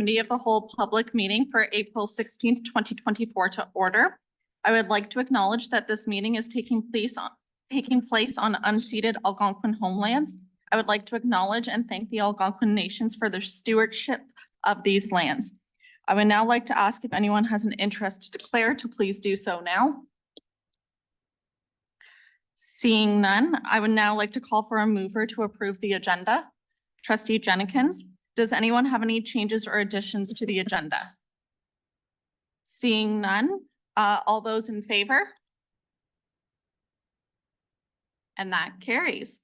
Committee of the Whole public meeting for April 16th, 2024 to order. I would like to acknowledge that this meeting is taking place on unceded Algonquin homelands. I would like to acknowledge and thank the Algonquin nations for their stewardship of these lands. I would now like to ask if anyone has an interest to declare to please do so now. Seeing none, I would now like to call for a mover to approve the agenda. Trustee Jenkins, does anyone have any changes or additions to the agenda? Seeing none, all those in favor? And that carries.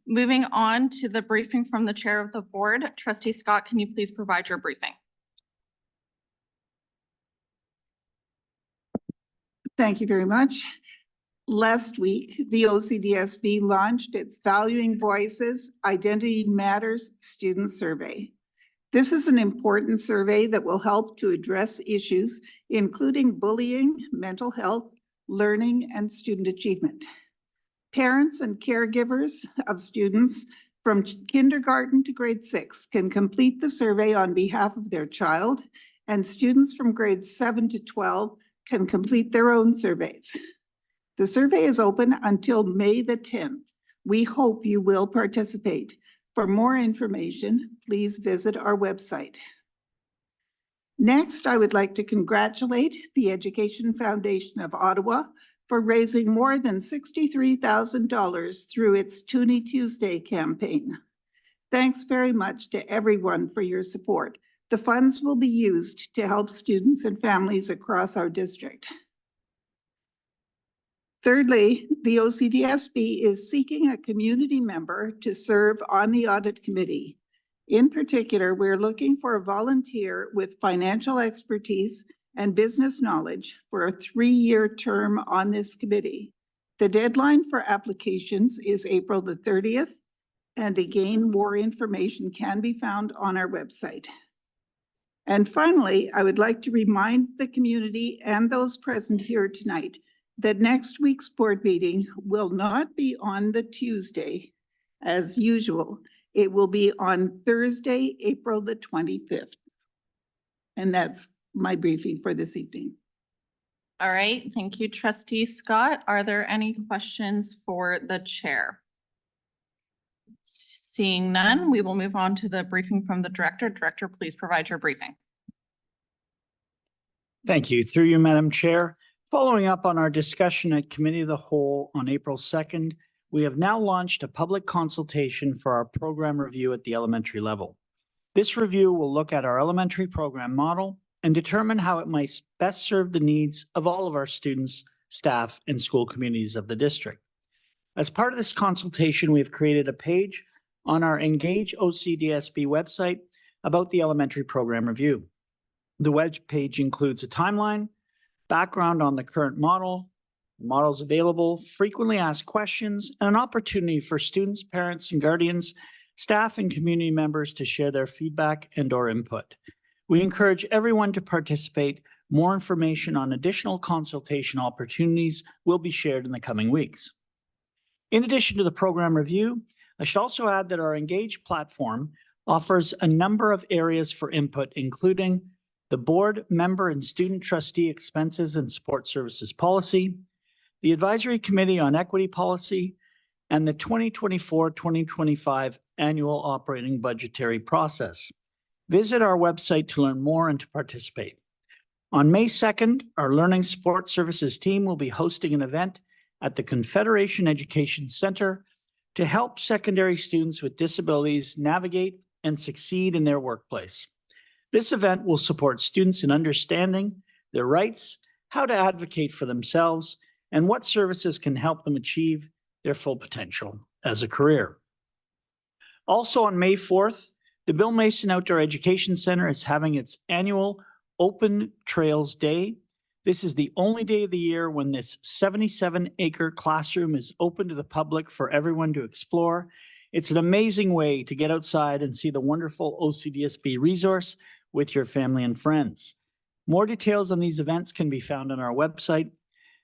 Moving on to the briefing from the chair of the board. Trustee Scott, can you please provide your briefing? Thank you very much. Last week, the OCDSB launched its Valuing Voices, Identity Matters Student Survey. This is an important survey that will help to address issues including bullying, mental health, learning, and student achievement. Parents and caregivers of students from kindergarten to grade 6 can complete the survey on behalf of their child, and students from grades 7 to 12 can complete their own surveys. The survey is open until May the 10th. We hope you will participate. For more information, please visit our website. Next, I would like to congratulate the Education Foundation of Ottawa for raising more than $63,000 through its Toonie Tuesday campaign. Thanks very much to everyone for your support. The funds will be used to help students and families across our district. Thirdly, the OCDSB is seeking a community member to serve on the audit committee. In particular, we're looking for a volunteer with financial expertise and business knowledge for a 3-year term on this committee. The deadline for applications is April the 30th, and again, more information can be found on our website. And finally, I would like to remind the community and those present here tonight that next week's board meeting will not be on the Tuesday as usual. It will be on Thursday, April the 25th. And that's my briefing for this evening. All right, thank you, Trustee Scott. Are there any questions for the chair? Seeing none, we will move on to the briefing from the director. Director, please provide your briefing. Thank you. Through you, Madam Chair. Following up on our discussion at Committee of the Whole on April 2nd, we have now launched a public consultation for our program review at the elementary level. This review will look at our elementary program model and determine how it might best serve the needs of all of our students, staff, and school communities of the district. As part of this consultation, we have created a page on our Engage OCDSB website about the elementary program review. The web page includes a timeline, background on the current model, models available, frequently asked questions, and an opportunity for students, parents, and guardians, staff, and community members to share their feedback and/or input. We encourage everyone to participate. More information on additional consultation opportunities will be shared in the coming weeks. In addition to the program review, I should also add that our Engage platform offers a number of areas for input, including the board member and student trustee expenses and support services policy, the advisory committee on equity policy, and the 2024-2025 annual operating budgetary process. Visit our website to learn more and to participate. On May 2nd, our Learning Support Services team will be hosting an event at the Confederation Education Center to help secondary students with disabilities navigate and succeed in their workplace. This event will support students in understanding their rights, how to advocate for themselves, and what services can help them achieve their full potential as a career. Also on May 4th, the Bill Mason Outdoor Education Center is having its annual Open Trails Day. This is the only day of the year when this 77-acre classroom is open to the public for everyone to explore. It's an amazing way to get outside and see the wonderful OCDSB resource with your family and friends. More details on these events can be found on our website.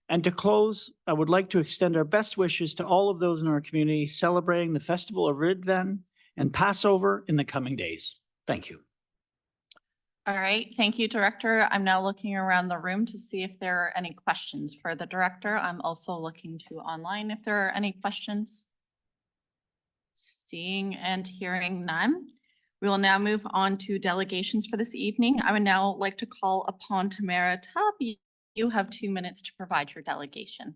And to close, I would like to extend our best wishes to all of those in our community celebrating the Festival of Ridvan and Passover in the coming days. Thank you. All right, thank you, Director. I'm now looking around the room to see if there are any questions for the Director. I'm also looking to online if there are any questions. Seeing and hearing none. We will now move on to delegations for this evening. I would now like to call upon Tamara Tubb. You have 2 minutes to provide your delegation.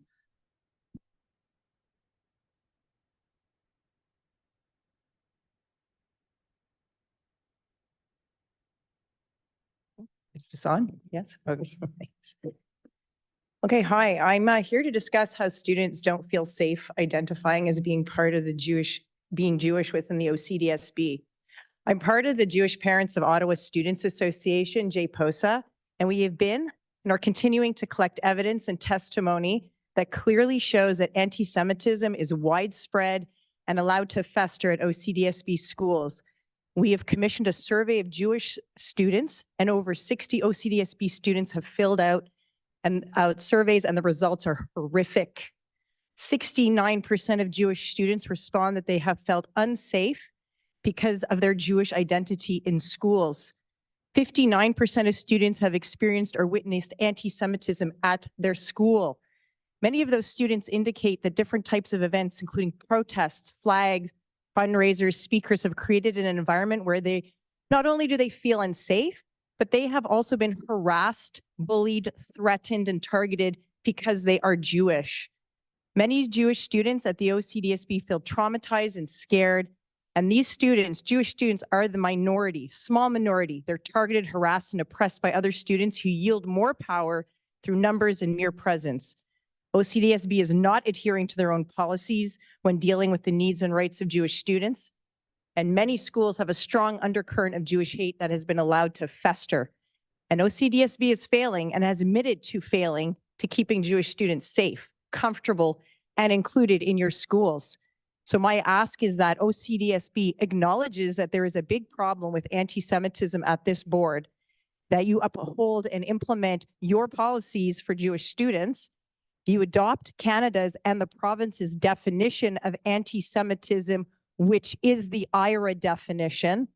Is this on? Yes. Okay. Thanks. Okay. Hi, I'm here to discuss how students don't feel safe identifying as being part of being Jewish within the OCDSB. I'm part of the Jewish Parents of Ottawa Students Association, JPOSA, and we have been and are continuing to collect evidence and testimony that clearly shows that anti-Semitism is widespread and allowed to fester at OCDSB schools. We have commissioned a survey of Jewish students, and over 60 OCDSB students have filled out surveys, and the results are horrific. 69% of Jewish students respond that they have felt unsafe because of their Jewish identity in schools. 59% of students have experienced or witnessed anti-Semitism at their school. Many of those students indicate that different types of events, including protests, flags, fundraisers, speakers, have created an environment where they not only do they feel unsafe, but they have also been harassed, bullied, threatened, and targeted because they are Jewish. Many Jewish students at the OCDSB feel traumatized and scared. And these students, Jewish students, are the minority, small minority. They're targeted, harassed, and oppressed by other students who yield more power through numbers and mere presence. OCDSB is not adhering to their own policies when dealing with the needs and rights of Jewish students. And many schools have a strong undercurrent of Jewish hate that has been allowed to fester. And OCDSB is failing and has admitted to failing to keeping Jewish students safe, comfortable, and included in your schools. So my ask is that OCDSB acknowledges that there is a big problem with anti-Semitism at this board, that you uphold and implement your policies for Jewish students, you adopt Canada's and the province's definition of anti-Semitism, which is the IRA definition,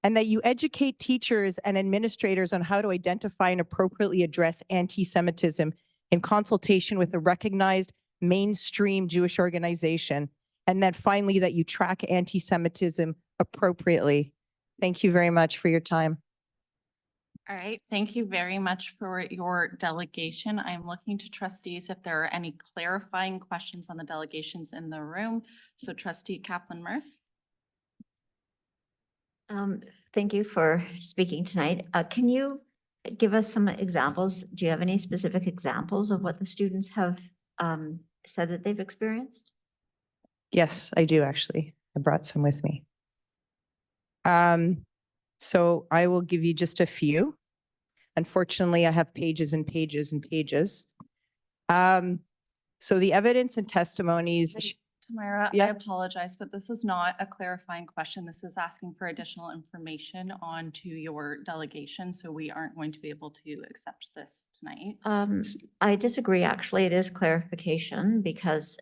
and that you educate teachers and administrators on how to identify and appropriately address anti-Semitism in consultation with a recognized mainstream Jewish organization. And then finally, that you track anti-Semitism appropriately. Thank you very much for your time. All right, thank you very much for your delegation. I'm looking to trustees if there are any clarifying questions on the delegations in the room. So Trustee Kaplan-Murphy. Thank you for speaking tonight. Can you give us some examples? Do you have any specific examples of what the students have said that they've experienced? Yes, I do actually. I brought some with me. So I will give you just a few. Unfortunately, I have pages and pages and pages. So the evidence and testimonies. Tamara, Yeah. I apologize, but this is not a clarifying question. This is asking for additional information onto your delegation, so we aren't going to be able to accept this tonight. I disagree, actually. It is clarification because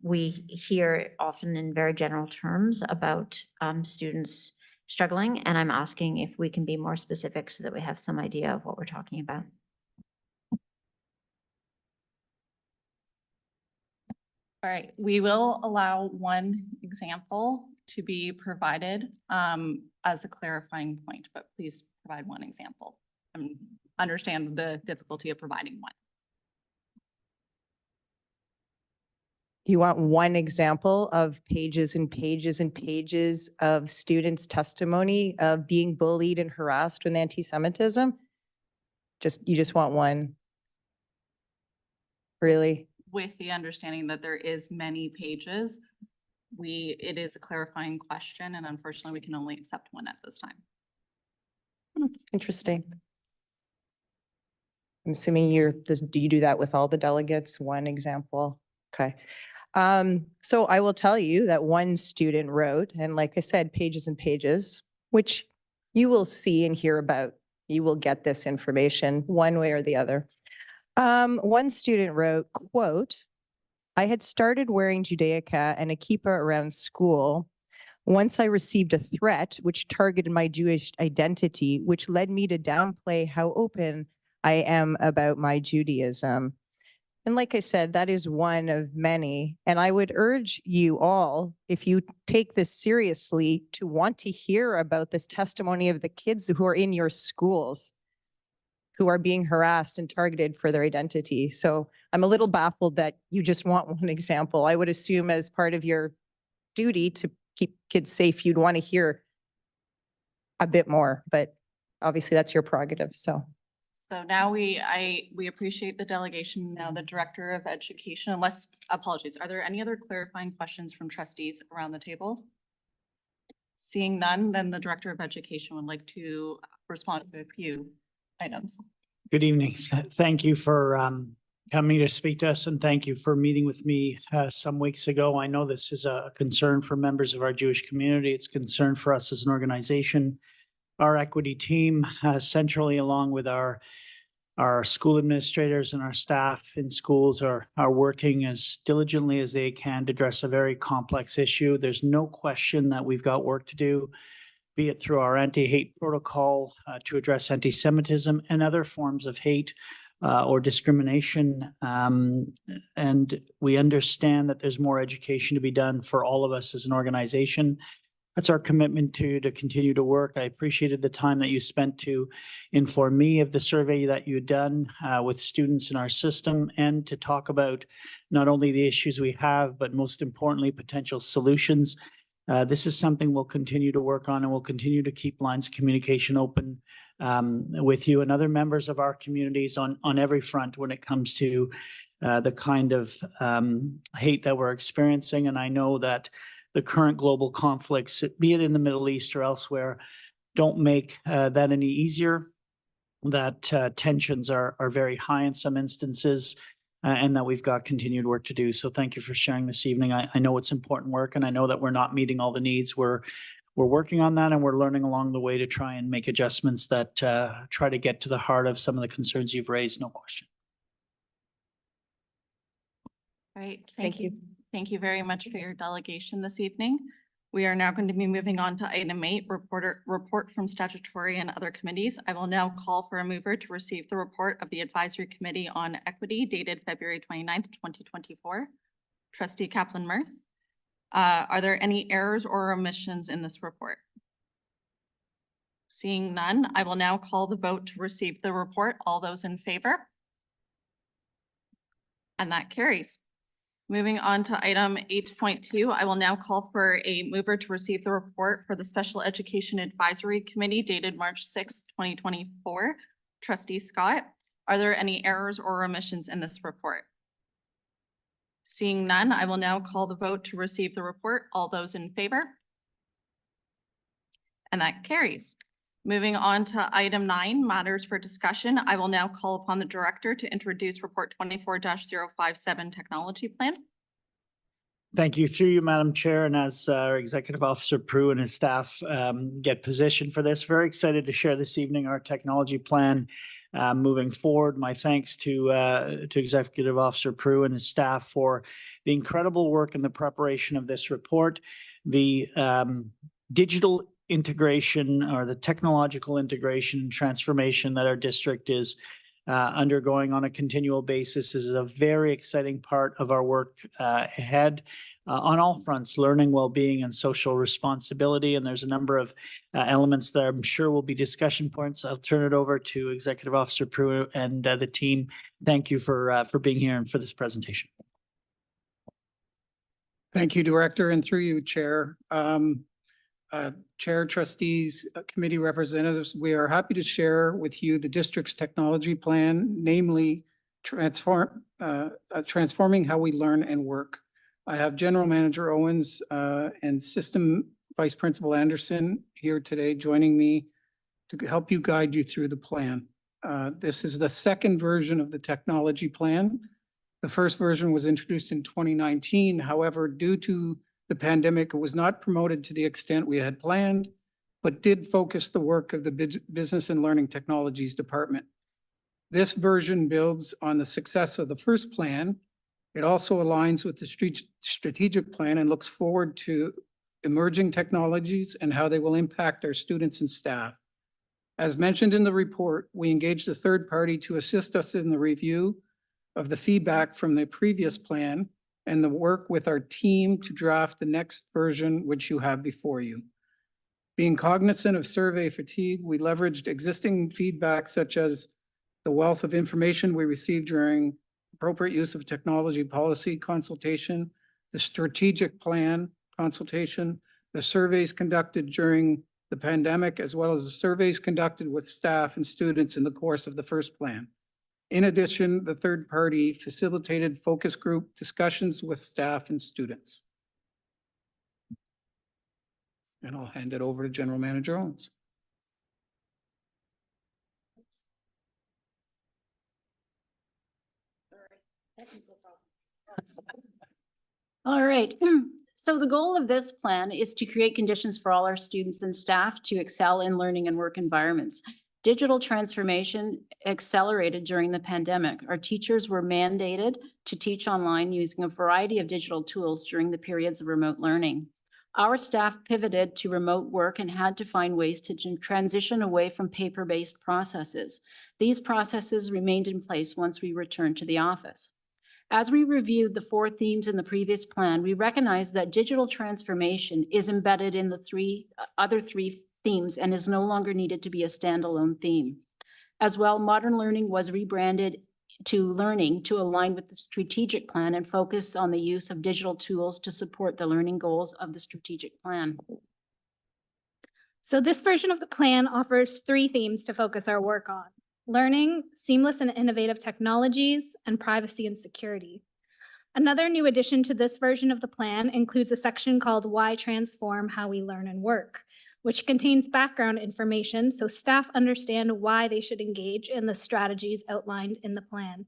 we hear often in very general terms about students struggling, and I'm asking if we can be more specific so that we have some idea of what we're talking about. All right, we will allow one example to be provided as a clarifying point, but please provide one example. Understand the difficulty of providing one. You want one example of pages and pages and pages of students' testimony of being bullied and harassed with anti-Semitism? You just want one? Really? With the understanding that there is many pages, it is a clarifying question, and unfortunately, we can only accept one at this time. Interesting. I'm assuming do you do that with all the delegates? One example? Okay. So I will tell you that one student wrote, and like I said, pages and pages, which you will see and hear about. You will get this information one way or the other. One student wrote, quote, "I had started wearing Judaica and a kippah around school Once I received a threat which targeted my Jewish identity, which led me to downplay how open I am about my Judaism. And like I said, that is one of many. And I would urge you all, if you take this seriously, to want to hear about this testimony of the kids who are in your schools, who are being harassed and targeted for their identity. So I'm a little baffled that you just want one example. I would assume as part of your duty to keep kids safe, you'd want to hear a bit more, but obviously that's your prerogative, so. So now we appreciate the delegation. Now the Director of Education, apologies, are there any other clarifying questions from trustees around the table? Seeing none, then the Director of Education would like to respond to a few items. Good evening. Thank you for coming to speak to us, and thank you for meeting with me some weeks ago. I know this is a concern for members of our Jewish community. It's a concern for us as an organization. Our equity team, centrally along with our school administrators and our staff in schools are working as diligently as they can to address a very complex issue. There's no question that we've got work to do, be it through our anti-hate protocol to address anti-Semitism and other forms of hate or discrimination. And we understand that there's more education to be done for all of us as an organization. That's our commitment to continue to work. I appreciated the time that you spent to inform me of the survey that you'd done with students in our system, and to talk about not only the issues we have, but most importantly, potential solutions. This is something we'll continue to work on, and we'll continue to keep lines of communication open with you and other members of our communities on every front when it comes to the kind of hate that we're experiencing. And I know that the current global conflicts, be it in the Middle East or elsewhere, don't make that any easier, that tensions are very high in some instances, and that we've got continued work to do. So thank you for sharing this evening. I know it's important work, and I know that we're not meeting all the needs. We're working on that, and we're learning along the way to try and make adjustments that try to get to the heart of some of the concerns you've raised, no question. All right, Thank you. Thank you very much for your delegation this evening. We are now going to be moving on to item 8, report from statutory and other committees. I will now call for a mover to receive the report of the Advisory Committee on Equity dated February 29th, 2024. Trustee Kaplan-Murth, are there any errors or omissions in this report? Seeing none, I will now call the vote to receive the report. All those in favor? And that carries. Moving on to item 8.2, I will now call for a mover to receive the report for the Special Education Advisory Committee dated March 6th, 2024. Trustee Scott, are there any errors or omissions in this report? Seeing none, I will now call the vote to receive the report. All those in favor? And that carries. Moving on to item 9, matters for discussion. I will now call upon the director to introduce report 24-057 technology plan. Thank you. Through you, Madam Chair, and as our Executive Officer Prue and his staff get positioned for this, very excited to share this evening our technology plan moving forward. My thanks to Executive Officer Prue and his staff for the incredible work in the preparation of this report. The digital integration, or the technological integration and transformation that our district is undergoing on a continual basis is a very exciting part of our work ahead on all fronts: learning, well-being, and social responsibility. And there's a number of elements that I'm sure will be discussion points. I'll turn it over to Executive Officer Prue and the team. Thank you for being here and for this presentation. Thank you, Director, and through you, Chair. Chair, trustees, committee representatives, we are happy to share with you the district's technology plan, namely transforming how we learn and work. I have General Manager Owens and System Vice Principal Anderson here today joining me to help you guide you through the plan. This is the second version of the technology plan. The first version was introduced in 2019. However, due to the pandemic, it was not promoted to the extent we had planned, but did focus the work of the Business and Learning Technologies Department. This version builds on the success of the first plan. It also aligns with the strategic plan and looks forward to emerging technologies and how they will impact our students and staff. As mentioned in the report, we engaged a third party to assist us in the review of the feedback from the previous plan and the work with our team to draft the next version, which you have before you. Being cognizant of survey fatigue, we leveraged existing feedback such as the wealth of information we received during appropriate use of technology policy consultation, the strategic plan consultation, the surveys conducted during the pandemic, as well as the surveys conducted with staff and students in the course of the first plan. In addition, the third party facilitated focus group discussions with staff and students. And I'll hand it over to General Manager Owens. All right. So the goal of this plan is to create conditions for all our students and staff to excel in learning and work environments. Digital transformation accelerated during the pandemic. Our teachers were mandated to teach online using a variety of digital tools during the periods of remote learning. Our staff pivoted to remote work and had to find ways to transition away from paper-based processes. These processes remained in place once we returned to the office. As we reviewed the 4 themes in the previous plan, we recognized that digital transformation is embedded in the other three themes and is no longer needed to be a standalone theme. As well, modern learning was rebranded to learning to align with the strategic plan and focused on the use of digital tools to support the learning goals of the strategic plan. So this version of the plan offers 3 themes to focus our work on: learning, seamless and innovative technologies, and privacy and security. Another new addition to this version of the plan includes a section called Why Transform How We Learn and Work, which contains background information so staff understand why they should engage in the strategies outlined in the plan.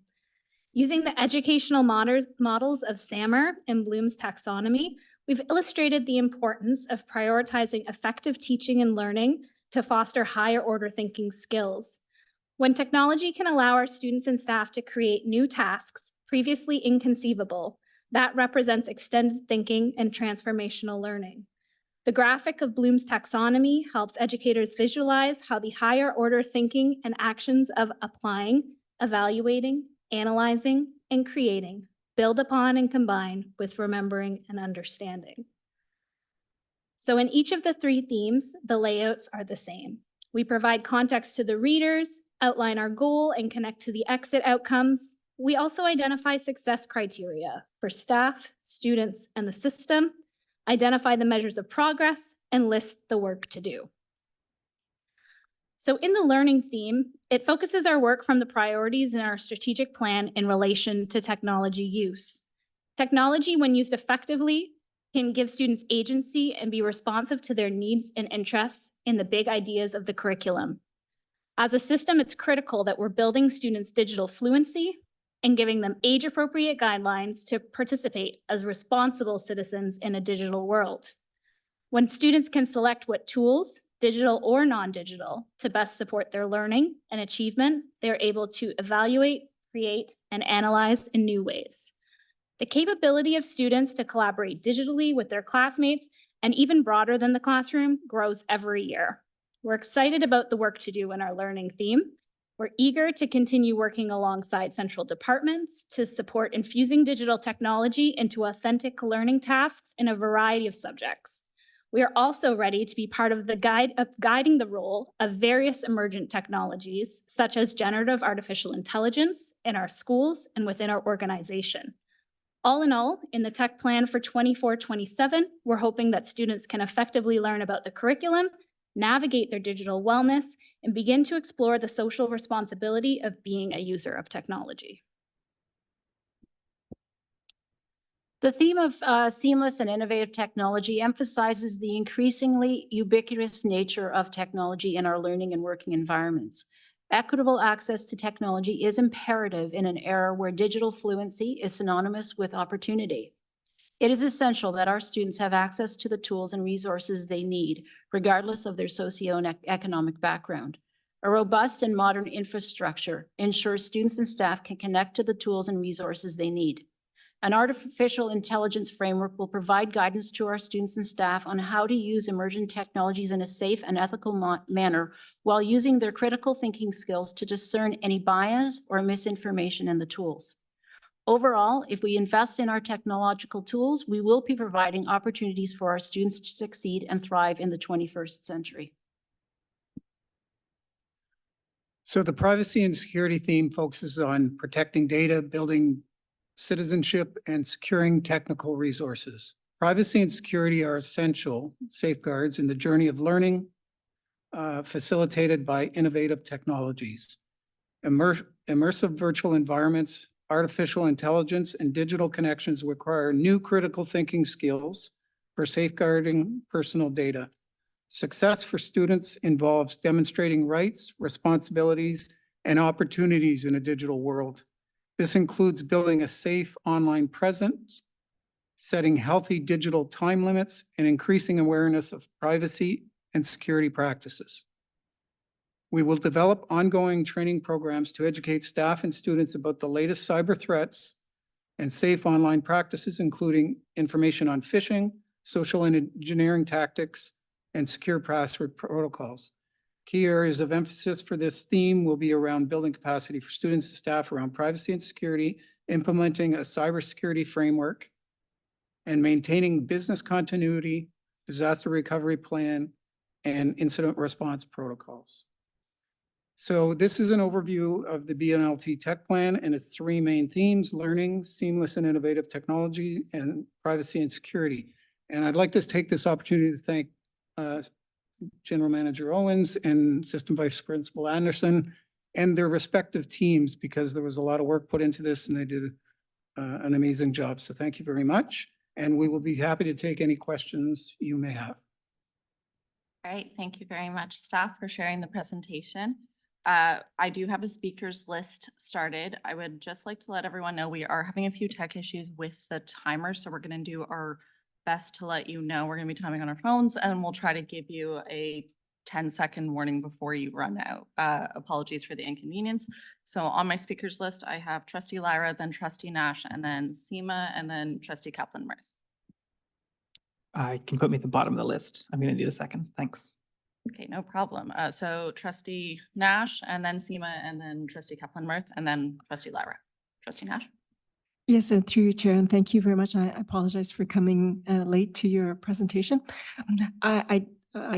Using the educational models of Sammer and Bloom's taxonomy, we've illustrated the importance of prioritizing effective teaching and learning to foster higher order thinking skills. When technology can allow our students and staff to create new tasks previously inconceivable, that represents extended thinking and transformational learning. The graphic of Bloom's taxonomy helps educators visualize how the higher order thinking and actions of applying, evaluating, analyzing, and creating build upon and combine with remembering and understanding. So in each of the 3 themes, the layouts are the same. We provide context to the readers, outline our goal, and connect to the exit outcomes. We also identify success criteria for staff, students, and the system, identify the measures of progress, and list the work to do. So in the learning theme, it focuses our work from the priorities in our strategic plan in relation to technology use. Technology, when used effectively, can give students agency and be responsive to their needs and interests in the big ideas of the curriculum. As a system, it's critical that we're building students' digital fluency and giving them age-appropriate guidelines to participate as responsible citizens in a digital world. When students can select what tools, digital or non-digital, to best support their learning and achievement, they're able to evaluate, create, and analyze in new ways. The capability of students to collaborate digitally with their classmates and even broader than the classroom grows every year. We're excited about the work to do in our learning theme. We're eager to continue working alongside central departments to support infusing digital technology into authentic learning tasks in a variety of subjects. We are also ready to be part of guiding the role of various emergent technologies, such as generative artificial intelligence, in our schools and within our organization. All in all, in the tech plan for 24-27, we're hoping that students can effectively learn about the curriculum, navigate their digital wellness, and begin to explore the social responsibility of being a user of technology. The theme of seamless and innovative technology emphasizes the increasingly ubiquitous nature of technology in our learning and working environments. Equitable access to technology is imperative in an era where digital fluency is synonymous with opportunity. It is essential that our students have access to the tools and resources they need, regardless of their socioeconomic background. A robust and modern infrastructure ensures students and staff can connect to the tools and resources they need. An artificial intelligence framework will provide guidance to our students and staff on how to use emerging technologies in a safe and ethical manner while using their critical thinking skills to discern any bias or misinformation in the tools. Overall, if we invest in our technological tools, we will be providing opportunities for our students to succeed and thrive in the 21st century. So the privacy and security theme focuses on protecting data, building citizenship, and securing technical resources. Privacy and security are essential safeguards in the journey of learning, facilitated by innovative technologies. Immersive virtual environments, artificial intelligence, and digital connections require new critical thinking skills for safeguarding personal data. Success for students involves demonstrating rights, responsibilities, and opportunities in a digital world. This includes building a safe online presence, setting healthy digital time limits, and increasing awareness of privacy and security practices. We will develop ongoing training programs to educate staff and students about the latest cyber threats and safe online practices, including information on phishing, social engineering tactics, and secure password protocols. Key areas of emphasis for this theme will be around building capacity for students and staff around privacy and security, implementing a cybersecurity framework, and maintaining business continuity, disaster recovery plan, and incident response protocols. So this is an overview of the BNLT Tech Plan and its three main themes: learning, seamless and innovative technology, and privacy and security. And I'd like to take this opportunity to thank General Manager Owens and System Vice Principal Anderson and their respective teams, because there was a lot of work put into this and they did an amazing job. So thank you very much. And we will be happy to take any questions you may have. All right, thank you very much, staff, for sharing the presentation. I do have a speakers list started. I would just like to let everyone know we are having a few tech issues with the timer, so we're going to do our best to let you know. We're going to be timing on our phones, and we'll try to give you a 10-second warning before you run out. Apologies for the inconvenience. So on my speakers list, I have Trustee Lyra, then Trustee Nash, and then Seema, and then Trustee Kaplan-Murth. I can put me at the bottom of the list. I'm going to do the second. Thanks. Okay, no problem. So Trustee Nash, and then Seema, and then Trustee Kaplan-Murth, and then Trustee Lyra. Trustee Nash? Yes, and through your chair, and thank you very much. I apologize for coming late to your presentation. I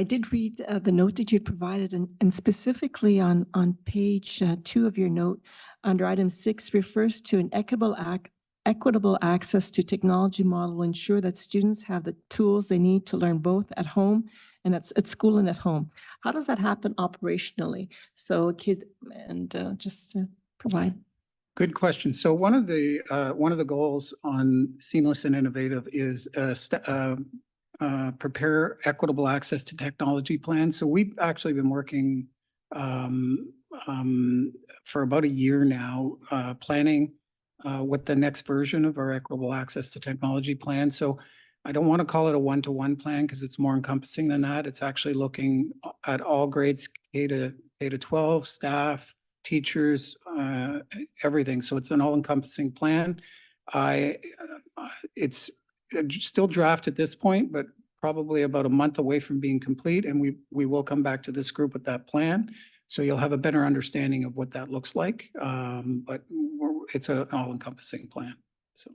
did read the note that you provided, and specifically on page 2 of your note, under item 6, refers to an equitable access to technology model will ensure that students have the tools they need to learn both at home and at school and at home. How does that happen operationally? So a kid, and just to provide. Good question. So one of the goals on seamless and innovative is prepare equitable access to technology plans. So we've actually been working for about a year now, planning what the next version of our equitable access to technology plan. So I don't want to call it a one-to-one plan because it's more encompassing than that. It's actually looking at all grades, K to 12, staff, teachers, everything. So it's an all-encompassing plan. It's still draft at this point, but probably about a month away from being complete. And we will come back to this group with that plan. So you'll have a better understanding of what that looks like. But it's an all-encompassing plan. So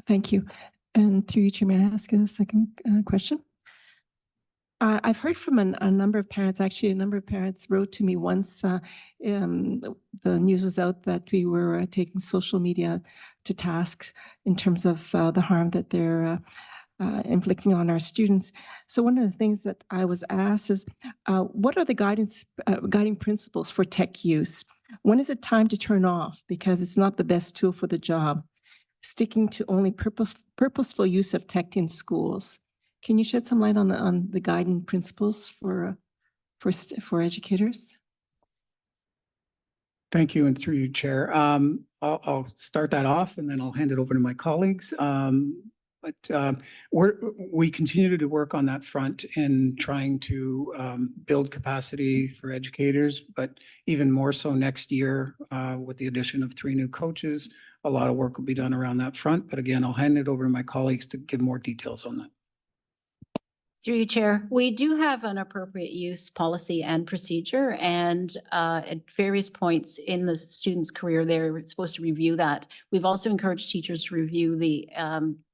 Thank you. And through you, Chair, may I ask a second question? I've heard from a number of parents, actually a number of parents wrote to me once the news was out that we were taking social media to task in terms of the harm that they're inflicting on our students. So one of the things that I was asked is, what are the guiding principles for tech use? When is it time to turn off because it's not the best tool for the job? Sticking to only purposeful use of tech in schools. Can you shed some light on the guiding principles for educators? thank you, and through you, Chair. I'll start that off and then I'll hand it over to my colleagues. But we continue to work on that front in trying to build capacity for educators, but even more so next year with the addition of 3 new coaches. a lot of work will be done around that front. But again, I'll hand it over to my colleagues to give more details on that. Through you, Chair. We do have an appropriate use policy and procedure, and at various points in the student's career, they're supposed to review that. We've also encouraged teachers to review the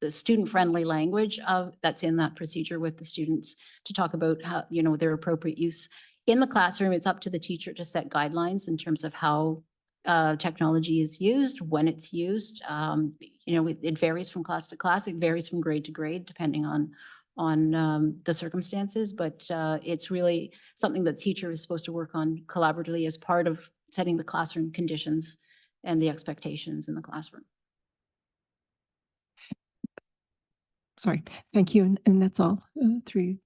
student-friendly language that's in that procedure with the students to talk about how, their appropriate use. In the classroom, it's up to the teacher to set guidelines in terms of how technology is used, when it's used. It varies from class to class. It varies from grade to grade, depending on the circumstances, but it's really something that the teacher is supposed to work on collaboratively as part of setting the classroom conditions and the expectations in the classroom. Sorry, thank you. And that's all through you,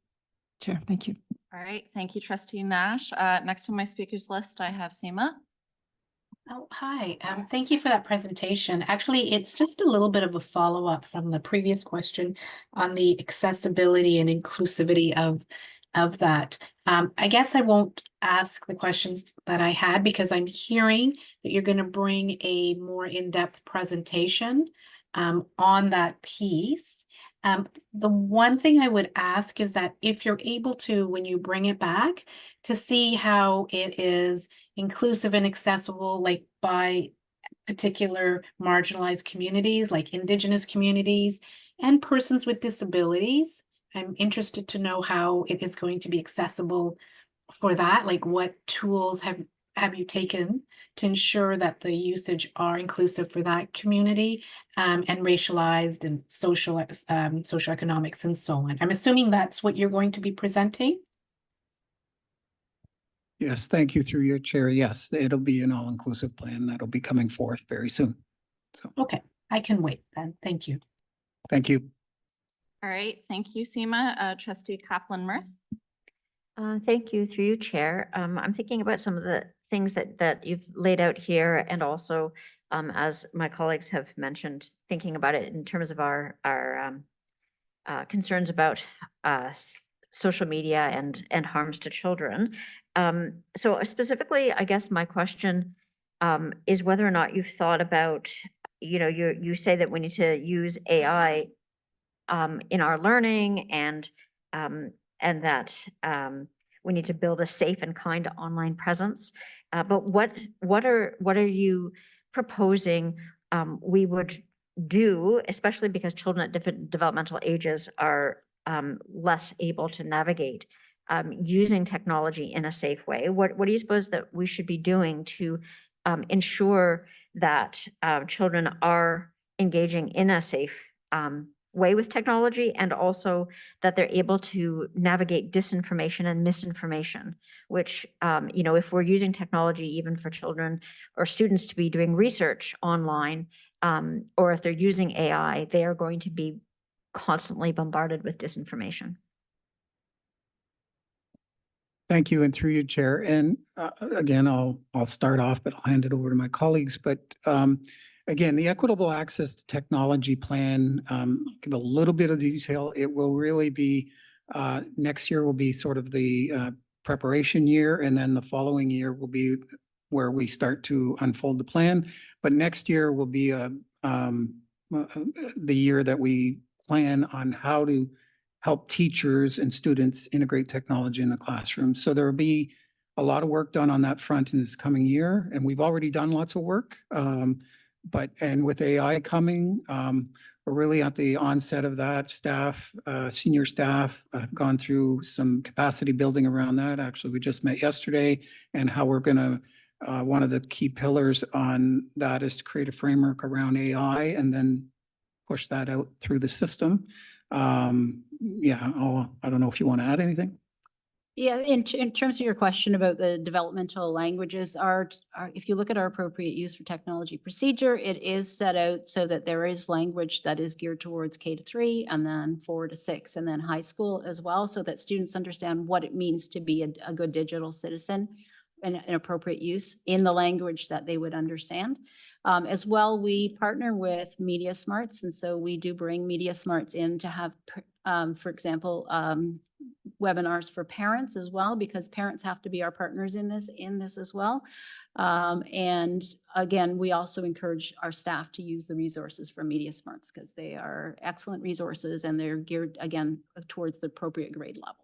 Chair. Thank you. All right, thank you, Trustee Nash. Next on my speakers list, I have Seema. Oh, hi. Thank you for that presentation. Actually, it's just a little bit of a follow-up from the previous question on the accessibility and inclusivity of that. I guess I won't ask the questions that I had because I'm hearing that you're going to bring a more in-depth presentation on that piece. The one thing I would ask is that if you're able to, when you bring it back, to see how it is inclusive and accessible, like by particular marginalized communities, like Indigenous communities and persons with disabilities. I'm interested to know how it is going to be accessible for that. Like what tools have you taken to ensure that the usage are inclusive for that community and racialized and socioeconomics and so on? I'm assuming that's what you're going to be presenting. Yes, thank you through your chair. Yes, it'll be an all-inclusive plan that'll be coming forth very soon. So, okay, I can wait then. Thank you. Thank you. All right, thank you, Seema. Trustee Kaplan-Murth. Thank you, through you, Chair. I'm thinking about some of the things that you've laid out here, and also, as my colleagues have mentioned, thinking about it in terms of our concerns about social media and harms to children. So specifically, I guess my question is whether or not you've thought about, you say that we need to use AI in our learning, and that we need to build a safe and kind online presence. But what are you proposing we would do, especially because children at different developmental ages are less able to navigate using technology in a safe way? What do you suppose that we should be doing to ensure that children are engaging in a safe way with technology, and also that they're able to navigate disinformation and misinformation, which, if we're using technology even for children or students to be doing research online, or if they're using AI, they are going to be constantly bombarded with disinformation. Thank you, and through you, Chair. And again, I'll start off, but I'll hand it over to my colleagues. But again, the equitable access to technology plan, give a little bit of detail. It will really be, next year will be sort of the preparation year, and then the following year will be where we start to unfold the plan. But next year will be the year that we plan on how to help teachers and students integrate technology in the classroom. So there will be a lot of work done on that front in this coming year, and we've already done lots of work. And with AI coming, we're really at the onset of that. Staff, senior staff have gone through some capacity building around that. Actually, we just met yesterday, and how we're going to, one of the key pillars on that is to create a framework around AI and then push that out through the system. I don't know if you want to add anything. Yeah, in terms of your question about the developmental languages, if you look at our appropriate use for technology procedure, it is set out so that there is language that is geared towards K-3 and then 4 to 6 and then high school as well, so that students understand what it means to be a good digital citizen and an appropriate use in the language that they would understand. As well, we partner with Media Smarts, and so we do bring Media Smarts in to have For example, webinars for parents as well, because parents have to be our partners in this as well. And again, we also encourage our staff to use the resources from Media Smarts because they are excellent resources and they're geared again towards the appropriate grade level.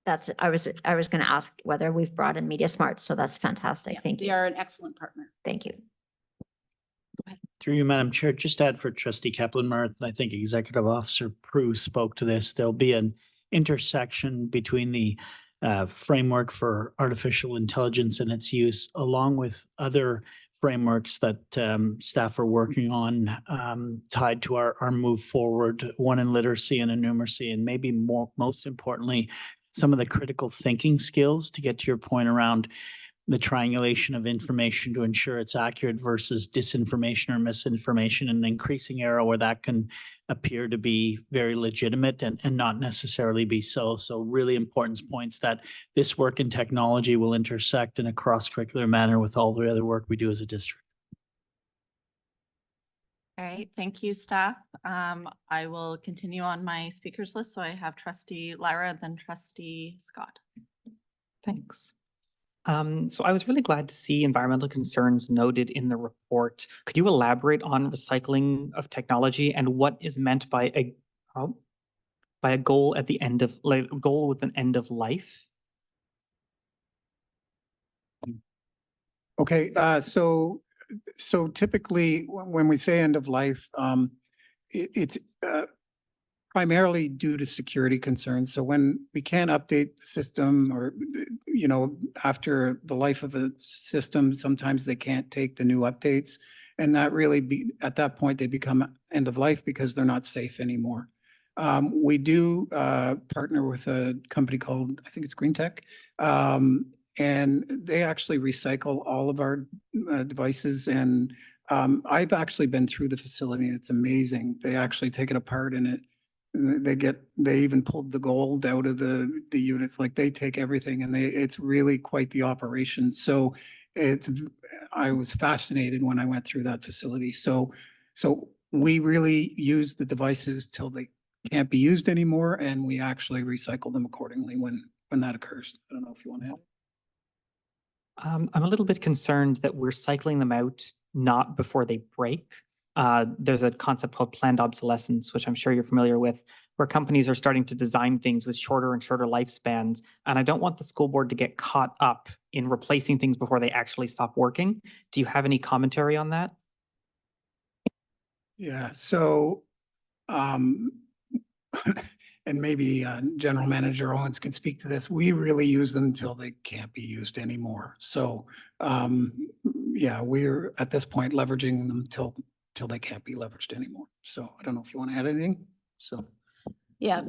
That's, I was going to ask whether we've brought in Media Smart, so that's fantastic. Yeah, Thank they you. are an excellent partner. Thank you. Through you, Madam Chair, just add for Trustee Kaplan-Mart, I think Executive Officer Prue spoke to this. There'll be an intersection between the framework for artificial intelligence and its use, along with other frameworks that staff are working on tied to our move forward, one in literacy and in numeracy, and maybe most importantly, some of the critical thinking skills to get to your point around the triangulation of information to ensure it's accurate versus disinformation or misinformation, an increasing era where that can appear to be very legitimate and not necessarily be so. So really important points that this work in technology will intersect in a cross-curricular manner with all the other work we do as a district. All right, thank you, staff. I will continue on my speakers list. So I have Trustee Lara, then Trustee Scott. Thanks. So I was really glad to see environmental concerns noted in the report. Could you elaborate on recycling of technology and what is meant by a goal at the end of goal with an end of life? Okay, so typically when we say end of life, it's primarily due to security concerns. So when we can't update the system or, you know, after the life of a system, sometimes they can't take the new updates. And that really at that point, they become end of life because they're not safe anymore. We do partner with a company called, I think it's Green Tech, and they actually recycle all of our devices. And I've actually been through the facility. It's amazing. They actually take it apart and they even pulled the gold out of the units. Like they take everything and it's really quite the operation. So I was fascinated when I went through that facility. So we really use the devices till they can't be used anymore, and we actually recycle them accordingly when that occurs. I don't know if you want to help. I'm a little bit concerned that we're cycling them out not before they break. There's a concept called planned obsolescence, which I'm sure you're familiar with, where companies are starting to design things with shorter and shorter lifespans. And I don't want the school board to get caught up in replacing things before they actually stop working. Do you have any commentary on that? Yeah, so, and maybe General Manager Owens can speak to this. We really use them until they can't be used anymore. So, yeah, we're at this point leveraging them till they can't be leveraged anymore. So I don't know if you want to add anything. So. Yeah,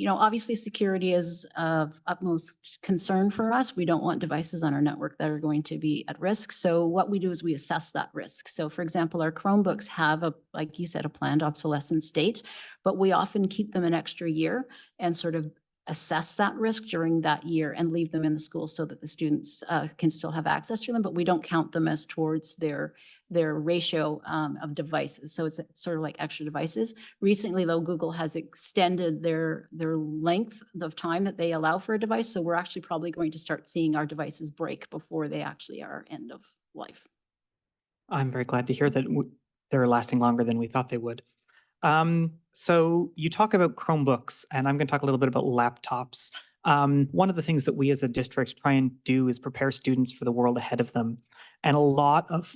obviously security is of utmost concern for us. We don't want devices on our network that are going to be at risk. So what we do is we assess that risk. So for example, our Chromebooks have like you said, a planned obsolescence date, but we often keep them an extra year and sort of assess that risk during that year and leave them in the school so that the students can still have access to them, but we don't count them as towards their ratio of devices. So it's sort of like extra devices. Recently, though, Google has extended their length of time that they allow for a device. So we're actually probably going to start seeing our devices break before they actually are end of life. I'm very glad to hear that they're lasting longer than we thought they would. So you talk about Chromebooks, and I'm going to talk a little bit about laptops. One of the things that we as a district try and do is prepare students for the world ahead of them. And a lot of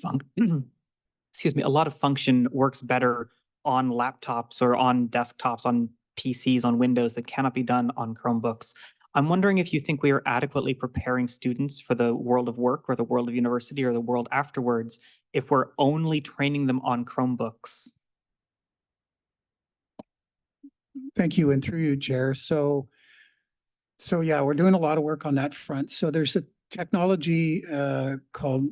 function works better on laptops or on desktops, on PCs, on Windows that cannot be done on Chromebooks. I'm wondering if you think we are adequately preparing students for the world of work or the world of university or the world afterwards if we're only training them on Chromebooks. Thank you, and through you, Chair. So yeah, we're doing a lot of work on that front. So there's a technology called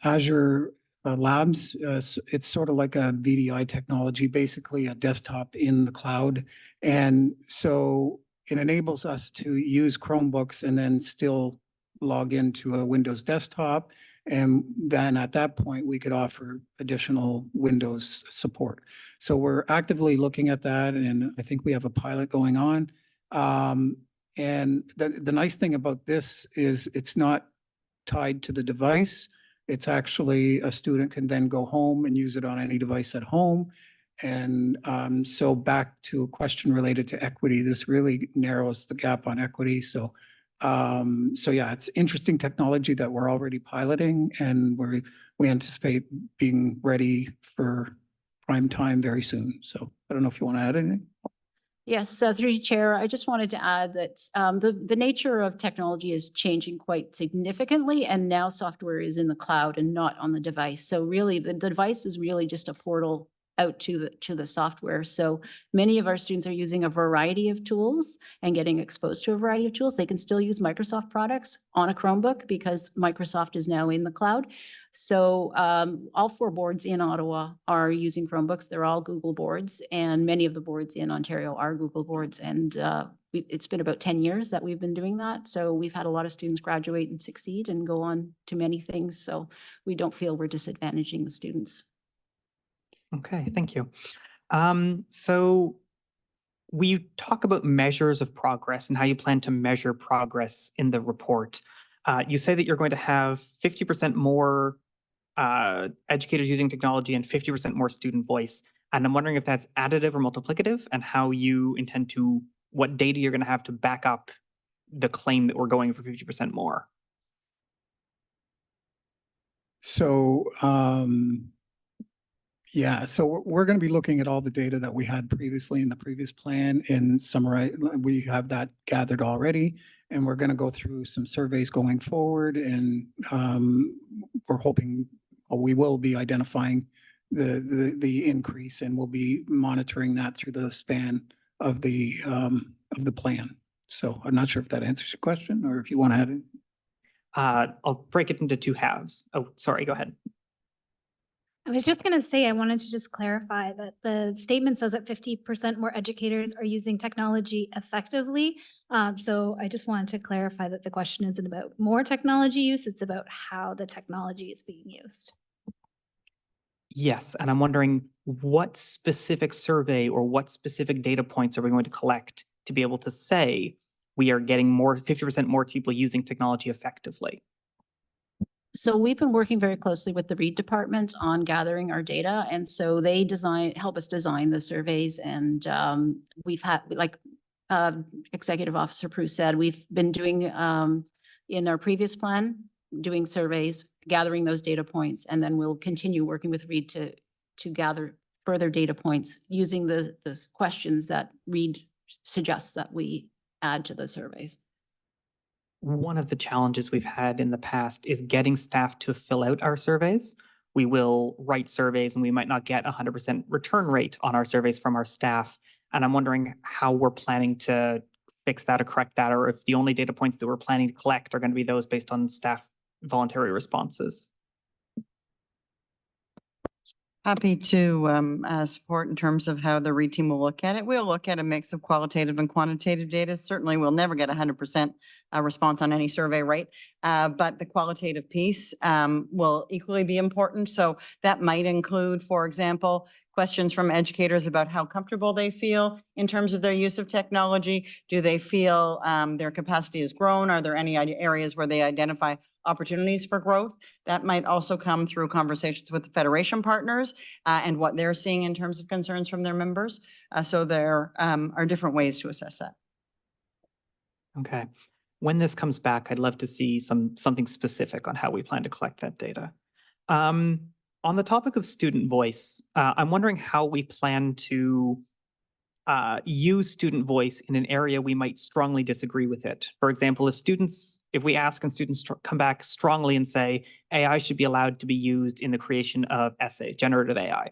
Azure Labs. It's sort of like a VDI technology, basically a desktop in the cloud. And so it enables us to use Chromebooks and then still log into a Windows desktop. And then at that point, we could offer additional Windows support. So we're actively looking at that, and I think we have a pilot going on. And the nice thing about this is it's not tied to the device. It's actually a student can then go home and use it on any device at home. And so back to a question related to equity, this really narrows the gap on equity. So yeah, it's interesting technology that we're already piloting, and we anticipate being ready for prime time very soon. So I don't know if you want to add anything. Yes, so through you, Chair, I just wanted to add that the nature of technology is changing quite significantly, and now software is in the cloud and not on the device. So really, the device is really just a portal out to the software. So many of our students are using a variety of tools and getting exposed to a variety of tools. They can still use Microsoft products on a Chromebook because Microsoft is now in the cloud. So all 4 boards in Ottawa are using Chromebooks. They're all Google boards, and many of the boards in Ontario are Google boards. And it's been about 10 years that we've been doing that. So we've had a lot of students graduate and succeed and go on to many things. So we don't feel we're disadvantaging the students. Okay, thank you. So we talk about measures of progress and how you plan to measure progress in the report. You say that you're going to have 50% more educators using technology and 50% more student voice. And I'm wondering if that's additive or multiplicative, and how you intend to, what data you're going to have to back up the claim that we're going for 50% more. So yeah, so we're going to be looking at all the data that we had previously in the previous plan and summarize. We have that gathered already, and we're going to go through some surveys going forward. And we're hoping, or we will be identifying the increase, and we'll be monitoring that through the span of the plan. So I'm not sure if that answers your question, or if you want to add it. I'll break it into 2 halves. Oh, sorry, go ahead. I was just going to say, I wanted to just clarify that the statement says that 50% more educators are using technology effectively. So I just wanted to clarify that the question isn't about more technology use, it's about how the technology is being used. Yes, and I'm wondering what specific survey or what specific data points are we going to collect to be able to say we are getting 50% more people using technology effectively? So we've been working very closely with the Reed department on gathering our data. And so they help us design the surveys. And we've had, like Executive Officer Prue said, we've been doing in our previous plan, doing surveys, gathering those data points, and then we'll continue working with Reed to gather further data points using the questions that Reed suggests that we add to the surveys. One of the challenges we've had in the past is getting staff to fill out our surveys. We will write surveys and we might not get 100% return rate on our surveys from our staff. And I'm wondering how we're planning to fix that or correct that, or if the only data points that we're planning to collect are going to be those based on staff voluntary responses. Happy to support in terms of how the REIT team will look at it. We'll look at a mix of qualitative and quantitative data. Certainly, we'll never get 100% response on any survey, right? But the qualitative piece will equally be important. So that might include, for example, questions from educators about how comfortable they feel in terms of their use of technology. Do they feel their capacity has grown? Are there any areas where they identify opportunities for growth? That might also come through conversations with the Federation partners and what they're seeing in terms of concerns from their members. So there are different ways to assess that. Okay. When this comes back, I'd love to see something specific on how we plan to collect that data. On the topic of student voice, I'm wondering how we plan to use student voice in an area we might strongly disagree with it. For example, if we ask and students come back strongly and say AI should be allowed to be used in the creation of essays, generative AI,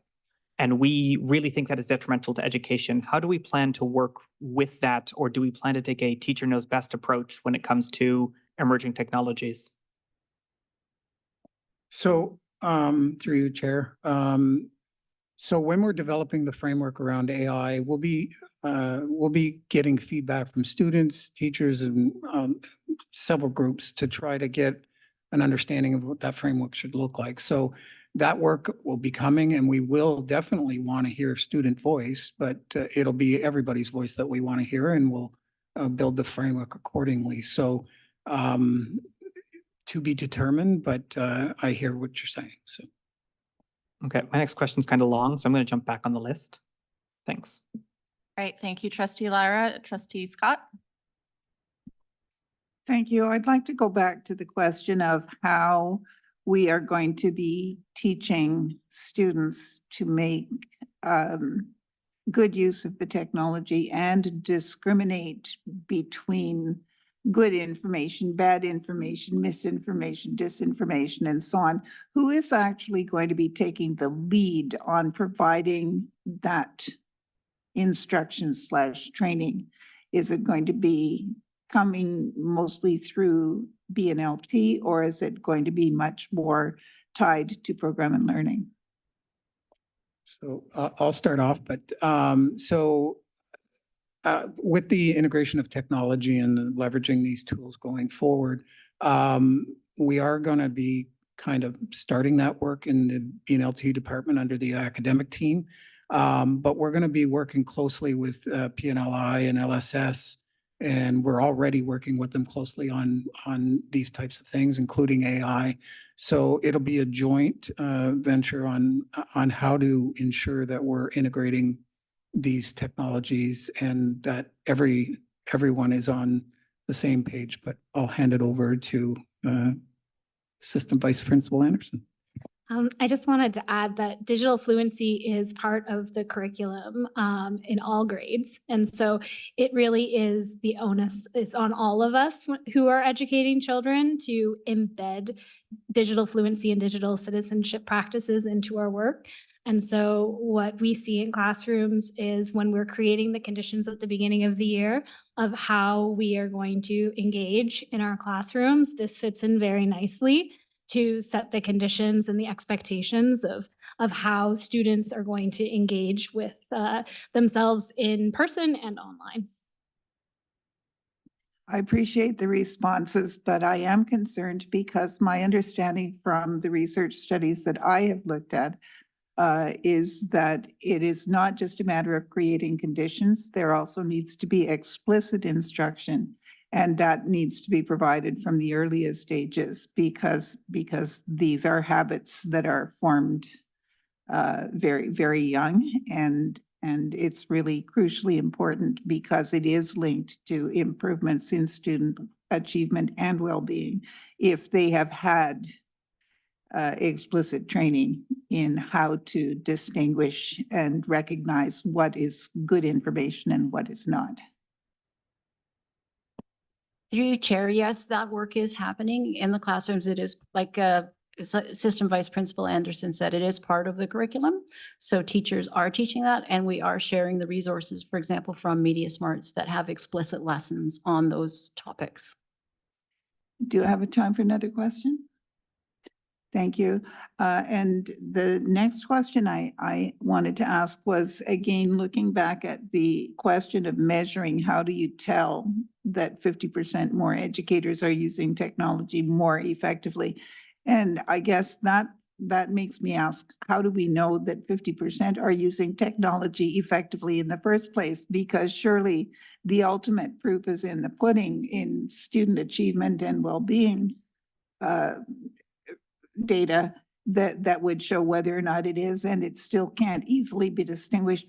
and we really think that is detrimental to education, how do we plan to work with that? Or do we plan to take a teacher knows best approach when it comes to emerging technologies? So through you, Chair, So when we're developing the framework around AI, we'll be getting feedback from students, teachers, and several groups to try to get an understanding of what that framework should look like. So that work will be coming, and we will definitely want to hear student voice, but it'll be everybody's voice that we want to hear, and we'll build the framework accordingly. So to be determined, but I hear what you're saying. So. Okay, my next question is kind of long, so I'm going to jump back on the list. Thanks. All right, thank you, trustee Lyra. Trustee Scott? Thank you. I'd like to go back to the question of how we are going to be teaching students to make good use of the technology and discriminate between good information, bad information, misinformation, disinformation, and so on. Who is actually going to be taking the lead on providing that instruction/training? Is it going to be coming mostly through BNLP, or is it going to be much more tied to program and learning? So I'll start off, but with the integration of technology and leveraging these tools going forward, we are going to be kind of starting that work in the BNLT department under the academic team. But we're going to be working closely with PNLI and LSS, and we're already working with them closely on these types of things, including AI. So it'll be a joint venture on how to ensure that we're integrating these technologies and that everyone is on the same page. But I'll hand it over to Assistant Vice Principal Anderson. I just wanted to add that digital fluency is part of the curriculum in all grades. And so it really is the onus is on all of us who are educating children to embed digital fluency and digital citizenship practices into our work. And so what we see in classrooms is when we're creating the conditions at the beginning of the year of how we are going to engage in our classrooms, this fits in very nicely to set the conditions and the expectations of how students are going to engage with themselves in person and online. I appreciate the responses, but I am concerned because my understanding from the research studies that I have looked at is that it is not just a matter of creating conditions. There also needs to be explicit instruction, and that needs to be provided from the earliest stages because these are habits that are formed very, very young, and it's really crucially important because it is linked to improvements in student achievement and well-being if they have had explicit training in how to distinguish and recognize what is good information and what is not. Through you, Chair, yes, that work is happening in the classrooms. It is like Assistant Vice Principal Anderson said, it is part of the curriculum. So teachers are teaching that, and we are sharing the resources, for example, from Media Smarts that have explicit lessons on those topics. Do I have a time for another question? Thank you. And the next question I wanted to ask was, again, looking back at the question of measuring, how do you tell that 50% more educators are using technology more effectively? And I guess that makes me ask, how do we know that 50% are using technology effectively in the first place? Because surely the ultimate proof is in the pudding in student achievement and well-being data that would show whether or not it is, and it still can't easily be distinguished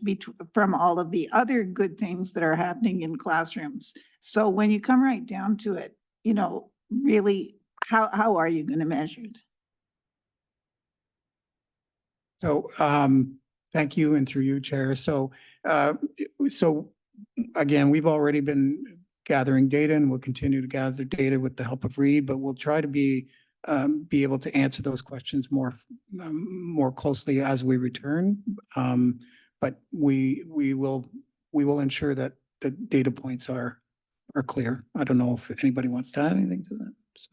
from all of the other good things that are happening in classrooms. So when you come right down to it, you know, really, how are you going to measure it? So thank you, and through you, Chair. So again, we've already been gathering data, and we'll continue to gather data with the help of Reed, but we'll try to be able to answer those questions more closely as we return. But we will ensure that the data points are clear. I don't know if anybody wants to add anything to that. So.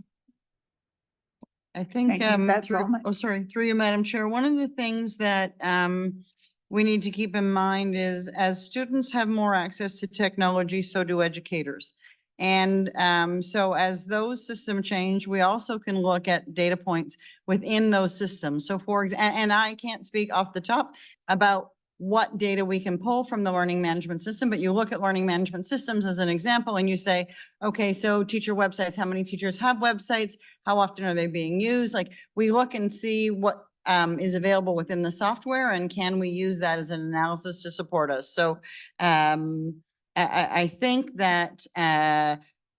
I think, Thank you. That's through, all my- oh, sorry, through you, Madam Chair, one of the things that, we need to keep in mind is as students have more access to technology, so do educators. And, so as those systems change, we also can look at data points within those systems. So for example, and I can't speak off the top about what data we can pull from the learning management system, but you look at learning management systems as an example and you say, okay, so teacher websites, how many teachers have websites? How often are they being used? Like we look and see what is available within the software and can we use that as an analysis to support us? So I think that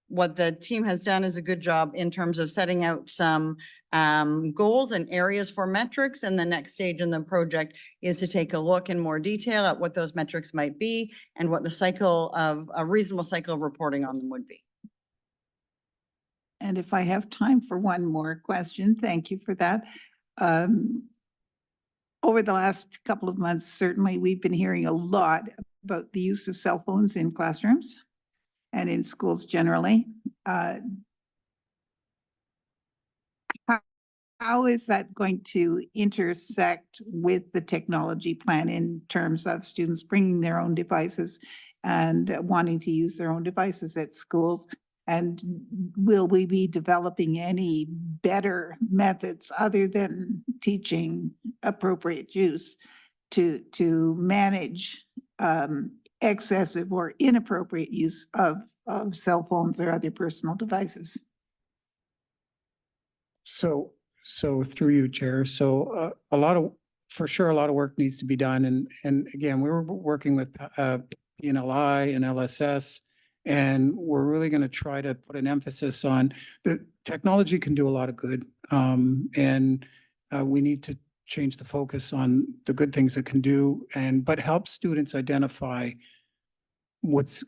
what the team has done is a good job in terms of setting out some goals and areas for metrics. And the next stage in the project is to take a look in more detail at what those metrics might be and what the cycle of a reasonable cycle of reporting on them would be. And if I have time for one more question, thank you for that. Over the last couple of months, certainly we've been hearing a lot about the use of cell phones in classrooms and in schools generally. How is that going to intersect with the technology plan in terms of students bringing their own devices and wanting to use their own devices at schools? And will we be developing any better methods other than teaching appropriate use to manage excessive or inappropriate use of cell phones or other personal devices? So through you, Chair. So for sure, a lot of work needs to be done. And again, we were working with PNLI and LSS, and we're really going to try to put an emphasis on the technology can do a lot of good. And we need to change the focus on the good things it can do but help students identify what's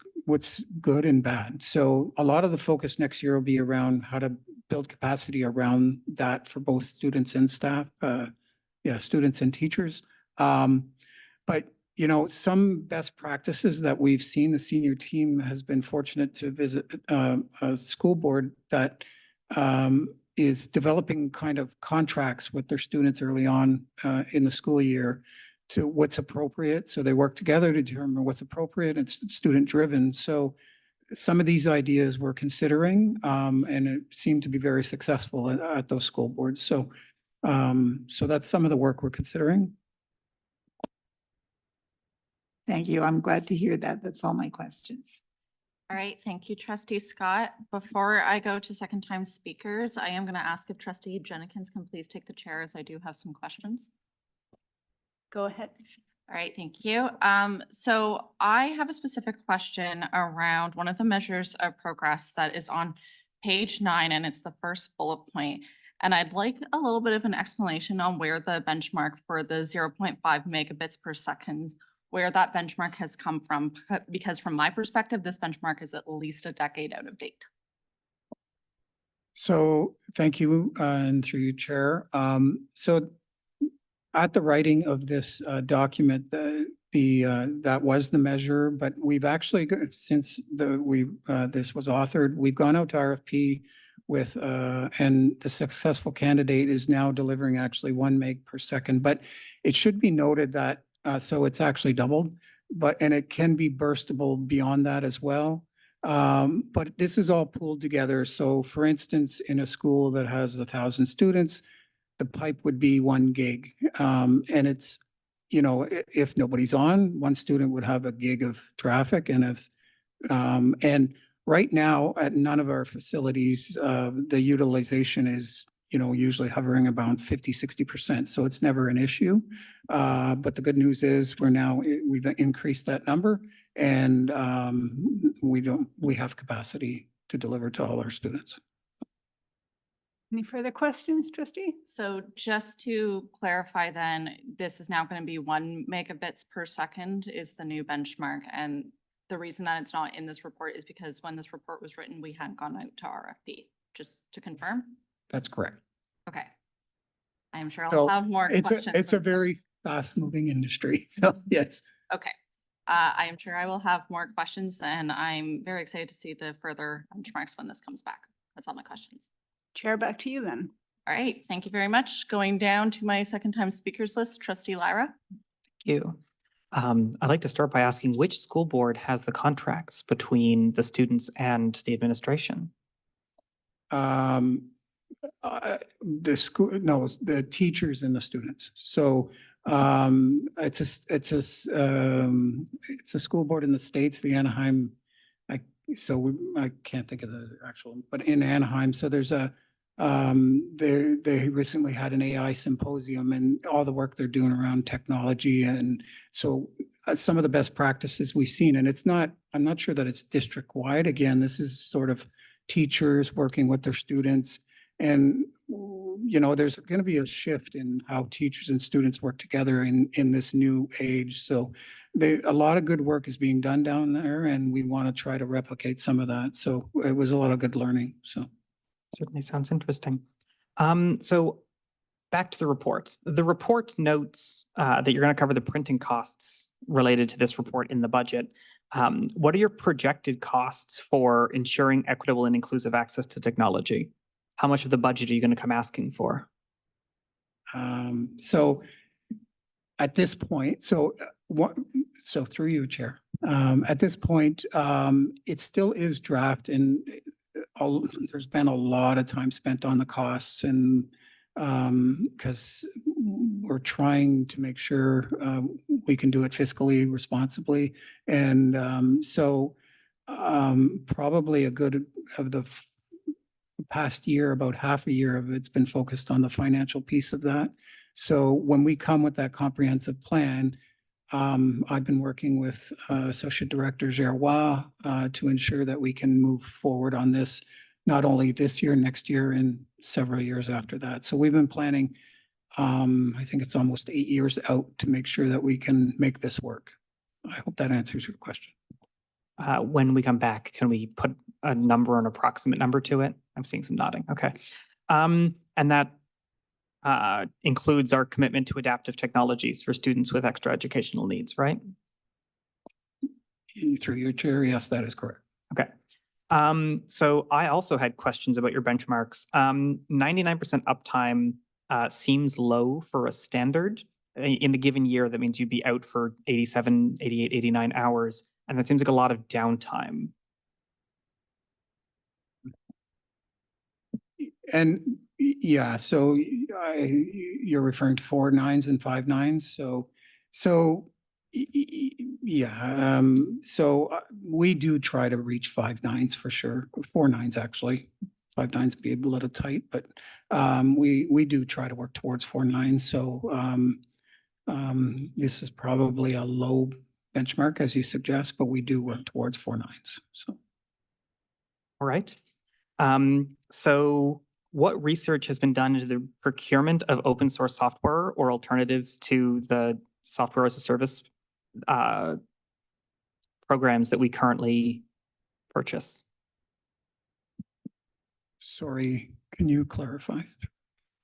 good and bad. So a lot of the focus next year will be around how to build capacity around that for both students and staff, students and teachers. But you know, some best practices that we've seen, the senior team has been fortunate to visit a school board that is developing kind of contracts with their students early on in the school year to what's appropriate. So they work together to determine what's appropriate. It's student driven. So some of these ideas we're considering and it seemed to be very successful at those school boards. So that's some of the work we're considering. Thank you. I'm glad to hear that. That's all my questions. All right, thank you, Trustee Scott. Before I go to second time speakers, I am going to ask if Trustee Jenkins can please take the chair as I do have some questions. Go ahead. All right, thank you. So I have a specific question around one of the measures of progress that is on page 9, and it's the first bullet point. And I'd like a little bit of an explanation on where the benchmark for the 0.5 megabits per second, where that benchmark has come from, because from my perspective, this benchmark is at least a decade out of date. So thank you, and through you, Chair. So at the writing of this document, that was the measure, but we've actually, since this was authored, we've gone out to RFP with, and the successful candidate is now delivering actually 1 meg per second. But it should be noted that so it's actually doubled, and it can be burstable beyond that as well. But this is all pooled together. So for instance, in a school that has 1,000 students, the pipe would be 1 gig. And it's, you know, if nobody's on, one student would have a gig of traffic. And and right now at none of our facilities, the utilization is, you know, usually hovering about 50–60%. So it's never an issue. But the good news is we've increased that number, and we have capacity to deliver to all our students. Any further questions, Trustee? So just to clarify then, this is now going to be 1 megabits per second is the new benchmark. And the reason that it's not in this report is because when this report was written, we hadn't gone out to RFP, just to confirm. That's correct. Okay. I'm sure So I'll have more questions. It's a very fast moving industry. So yes. Okay. I am sure I will have more questions, and I'm very excited to see the further benchmarks when this comes back. That's all my questions. Chair, back to you then. All right, thank you very much. Going down to my second time speakers list, trustee Lyra. Thank you. I'd like to start by asking which school board has the contracts between the students and the administration? The school, no, the teachers and the students. So it's a school board in the States, the Anaheim. I can't think of the actual, but in Anaheim, so there's they recently had an AI symposium and all the work they're doing around technology. And so some of the best practices we've seen, and I'm not sure that it's district wide. Again, this is sort of teachers working with their students. And, there's going to be a shift in how teachers and students work together in this new age. So a lot of good work is being done down there, and we want to try to replicate some of that. So it was a lot of good learning. So certainly sounds interesting. So back to the report. The report notes that you're going to cover the printing costs related to this report in the budget. What are your projected costs for ensuring equitable and inclusive access to technology? How much of the budget are you going to come asking for? So at this point, so through you, Chair, at this point, it still is draft, and there's been a lot of time spent on the costs, and because we're trying to make sure we can do it fiscally responsibly. And so probably a good of the past year, about half a year of it's been focused on the financial piece of that. So when we come with that comprehensive plan, I've been working with Associate Director Gerrois to ensure that we can move forward on this, not only this year, next year, and several years after that. So we've been planning, I think it's almost 8 years out to make sure that we can make this work. I hope that answers your question. When we come back, can we put a number, an approximate number to it? I'm seeing some nodding. Okay. And that includes our commitment to adaptive technologies for students with extra educational needs, right? Through your chair, yes, that is correct. Okay. So I also had questions about your benchmarks. 99% uptime seems low for a standard. In a given year, that means you'd be out for 87, 88, 89 hours. And that seems like a lot of downtime. And yeah, so you're referring to 4 9s and 5 9s. So yeah, we do try to reach 5 9s for sure. 4 9s actually. 5 9s be a little tight, but we do try to work towards 4 9s. So this is probably a low benchmark, as you suggest, but we do work towards 4 9s. So All right. So what research has been done into the procurement of open source software or alternatives to the software as a service programs that we currently purchase? sorry, can you clarify?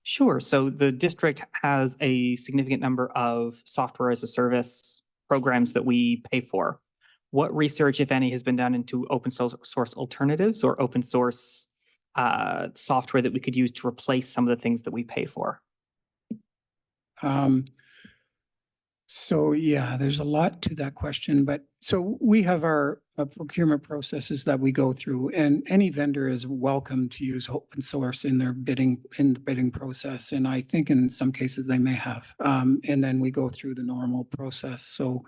Sure. So the district has a significant number of software as a service programs that we pay for. What research, if any, has been done into open source alternatives or open source software that we could use to replace some of the things that we pay for? So yeah, there's a lot to that question, but so we have our procurement processes that we go through, and any vendor is welcome to use open source in their bidding process. And I think in some cases they may have, and then we go through the normal process. So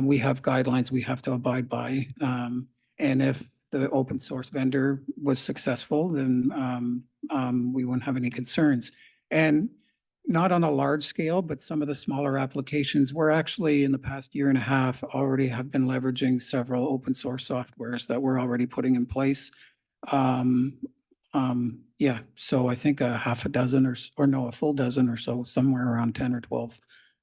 we have guidelines we have to abide by. And if the open source vendor was successful, then we wouldn't have any concerns. And not on a large scale, but some of the smaller applications, we're actually in the past year and a half already have been leveraging several open source softwares that we're already putting in place. Yeah, so I think a half a dozen or no, a full dozen or so, somewhere around 10 or 12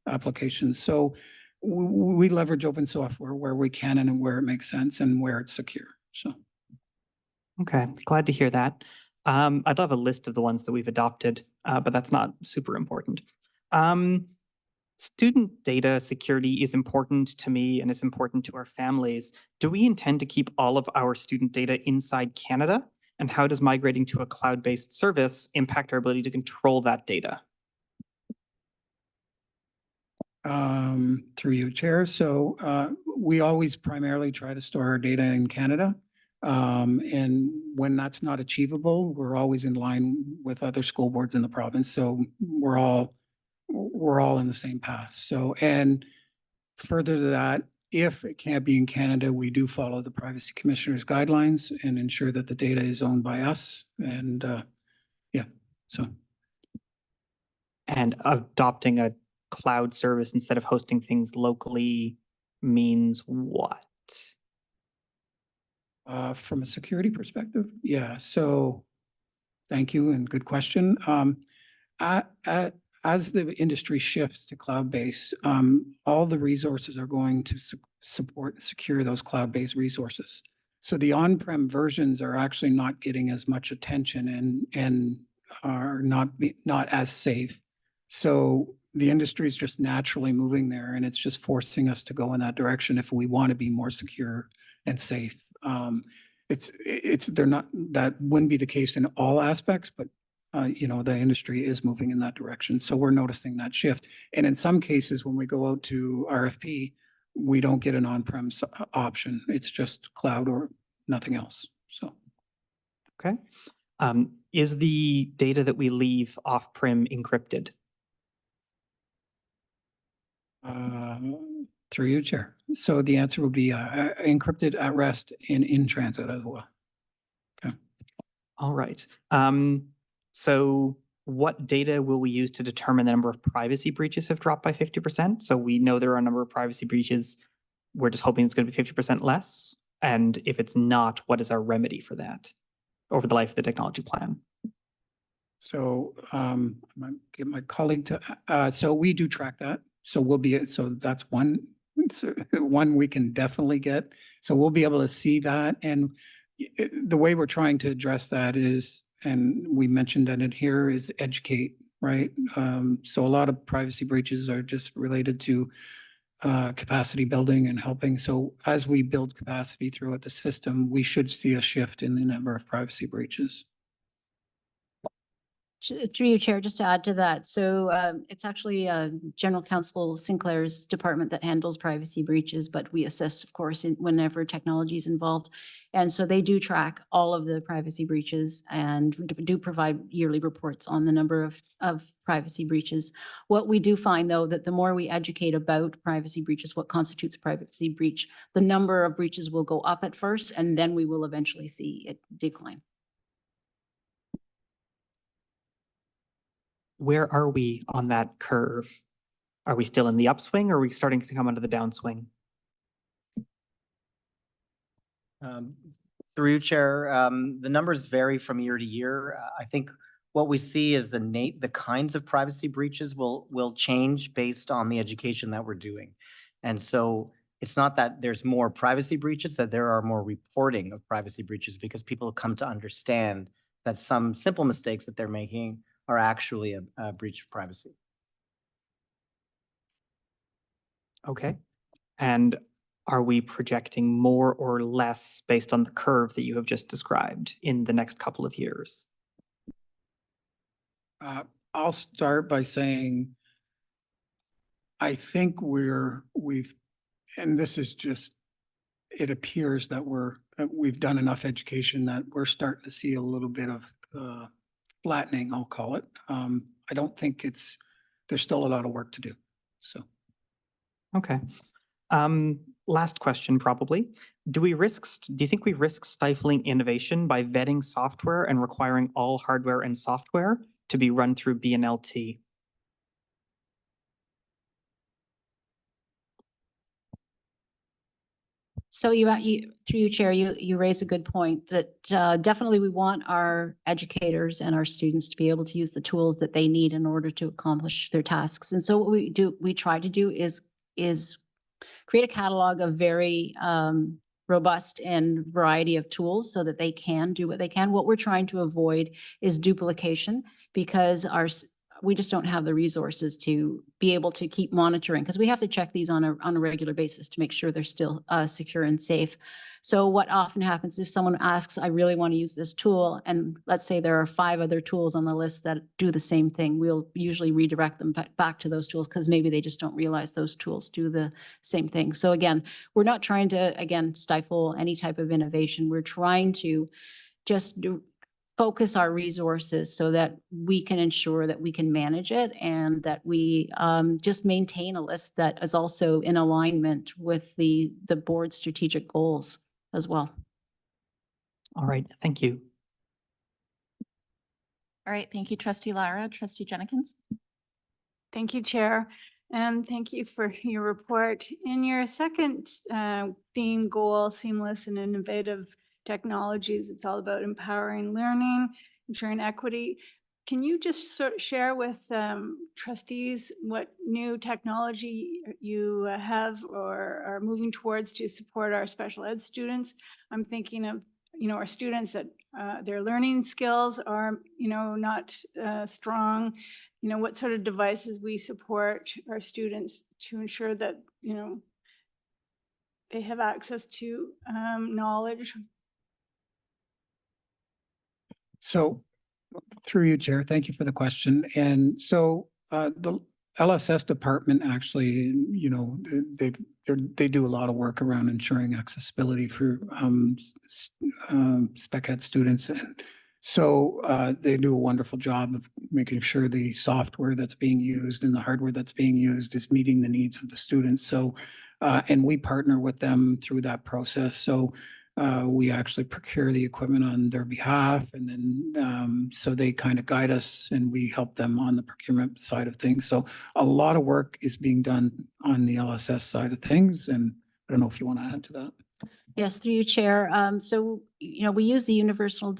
applications. So we leverage open software where we can and where it makes sense and where it's secure. So. Okay, glad to hear that. I'd love a list of the ones that we've adopted, but that's not super important. Student data security is important to me and it's important to our families. Do we intend to keep all of our student data inside Canada? And how does migrating to a cloud-based service impact our ability to control that data? Through you, Chair. So we always primarily try to store our data in Canada. And when that's not achievable, we're always in line with other school boards in the province. So we're all in the same path. So, and further to that, if it can't be in Canada, we do follow the Privacy Commissioner's guidelines and ensure that the data is owned by us. And yeah, so. And adopting a cloud service instead of hosting things locally means what? From a security perspective, yeah. So thank you and good question. As the industry shifts to cloud-based, all the resources are going to support and secure those cloud-based resources. So the on-prem versions are actually not getting as much attention and are not as safe. So the industry is just naturally moving there, and it's just forcing us to go in that direction if we want to be more secure and safe. They're not, that wouldn't be the case in all aspects, but you know, the industry is moving in that direction. So we're noticing that shift. And in some cases, when we go out to RFP, we don't get an on-prem option. It's just cloud or nothing else. So. Okay. Is the data that we leave off-prem encrypted? Through you, Chair. So the answer would be encrypted at rest and in transit as well. Okay. All right. So what data will we use to determine the number of privacy breaches have dropped by 50%? So we know there are a number of privacy breaches. We're just hoping it's going to be 50% less. And if it's not, what is our remedy for that over the life of the technology plan? So I might get my colleague to, so we do track that. So we'll be, so that's one we can definitely get. So we'll be able to see that. And the way we're trying to address that is, and we mentioned that in here, is educate, right? So a lot of privacy breaches are just related to capacity building and helping. So as we build capacity throughout the system, we should see a shift in the number of privacy breaches. Through you, Chair, just to add to that. So it's actually General Counsel Sinclair's department that handles privacy breaches, but we assist, of course, whenever technology is involved. And so they do track all of the privacy breaches and do provide yearly reports on the number of privacy breaches. What we do find, though, that the more we educate about privacy breaches, what constitutes a privacy breach, the number of breaches will go up at first, and then we will eventually see it decline. Where are we on that curve? Are we still in the upswing or are we starting to come under the downswing? Through you, Chair, the numbers vary from year to year. I think what we see is the kinds of privacy breaches will change based on the education that we're doing. And so it's not that there's more privacy breaches, that there are more reporting of privacy breaches because people come to understand that some simple mistakes that they're making are actually a breach of privacy. Okay. And are we projecting more or less based on the curve that you have just described in the next couple of years? I'll start by saying, I think and this is just, it appears that we've done enough education that we're starting to see a little bit of flattening, I'll call it. I don't think there's still a lot of work to do, so. Okay. Last question, probably. Do you think we risk stifling innovation by vetting software and requiring all hardware and software to be run through BNLT? So through you, Chair, you raise a good point that definitely we want our educators and our students to be able to use the tools that they need in order to accomplish their tasks. And so what we try to do is create a catalog of very robust and variety of tools so that they can do what they can. What we're trying to avoid is duplication, because we just don't have the resources to be able to keep monitoring because we have to check these on a regular basis to make sure they're still secure and safe. So what often happens if someone asks, I really want to use this tool, and let's say there are 5 other tools on the list that do the same thing, we'll usually redirect them back to those tools because maybe they just don't realize those tools do the same thing. So again, we're not trying to, again, stifle any type of innovation. We're trying to just focus our resources so that we can ensure that we can manage it and that we just maintain a list that is also in alignment with the board's strategic goals as well. All right, thank you. All right, thank you, trustee Lara. Trustee Jennings. Thank you, Chair, and thank you for your report. In your second theme goal, seamless and innovative technologies, it's all about empowering learning, ensuring equity. Can you just sort of share with trustees what new technology you have or are moving towards to support our special ed students? I'm thinking of, our students that their learning skills are, not strong. What sort of devices we support our students to ensure that, they have access to knowledge. So through you, Chair, thank you for the question. And so the LSS department actually, they do a lot of work around ensuring accessibility for spec ed students. And so they do a wonderful job of making sure the software that's being used and the hardware that's being used is meeting the needs of the students. So, and we partner with them through that process. So we actually procure the equipment on their behalf, and then so they kind of guide us and we help them on the procurement side of things. So a lot of work is being done on the LSS side of things. And I don't know if you want to add to that. Yes, through you, Chair. So, we use the universal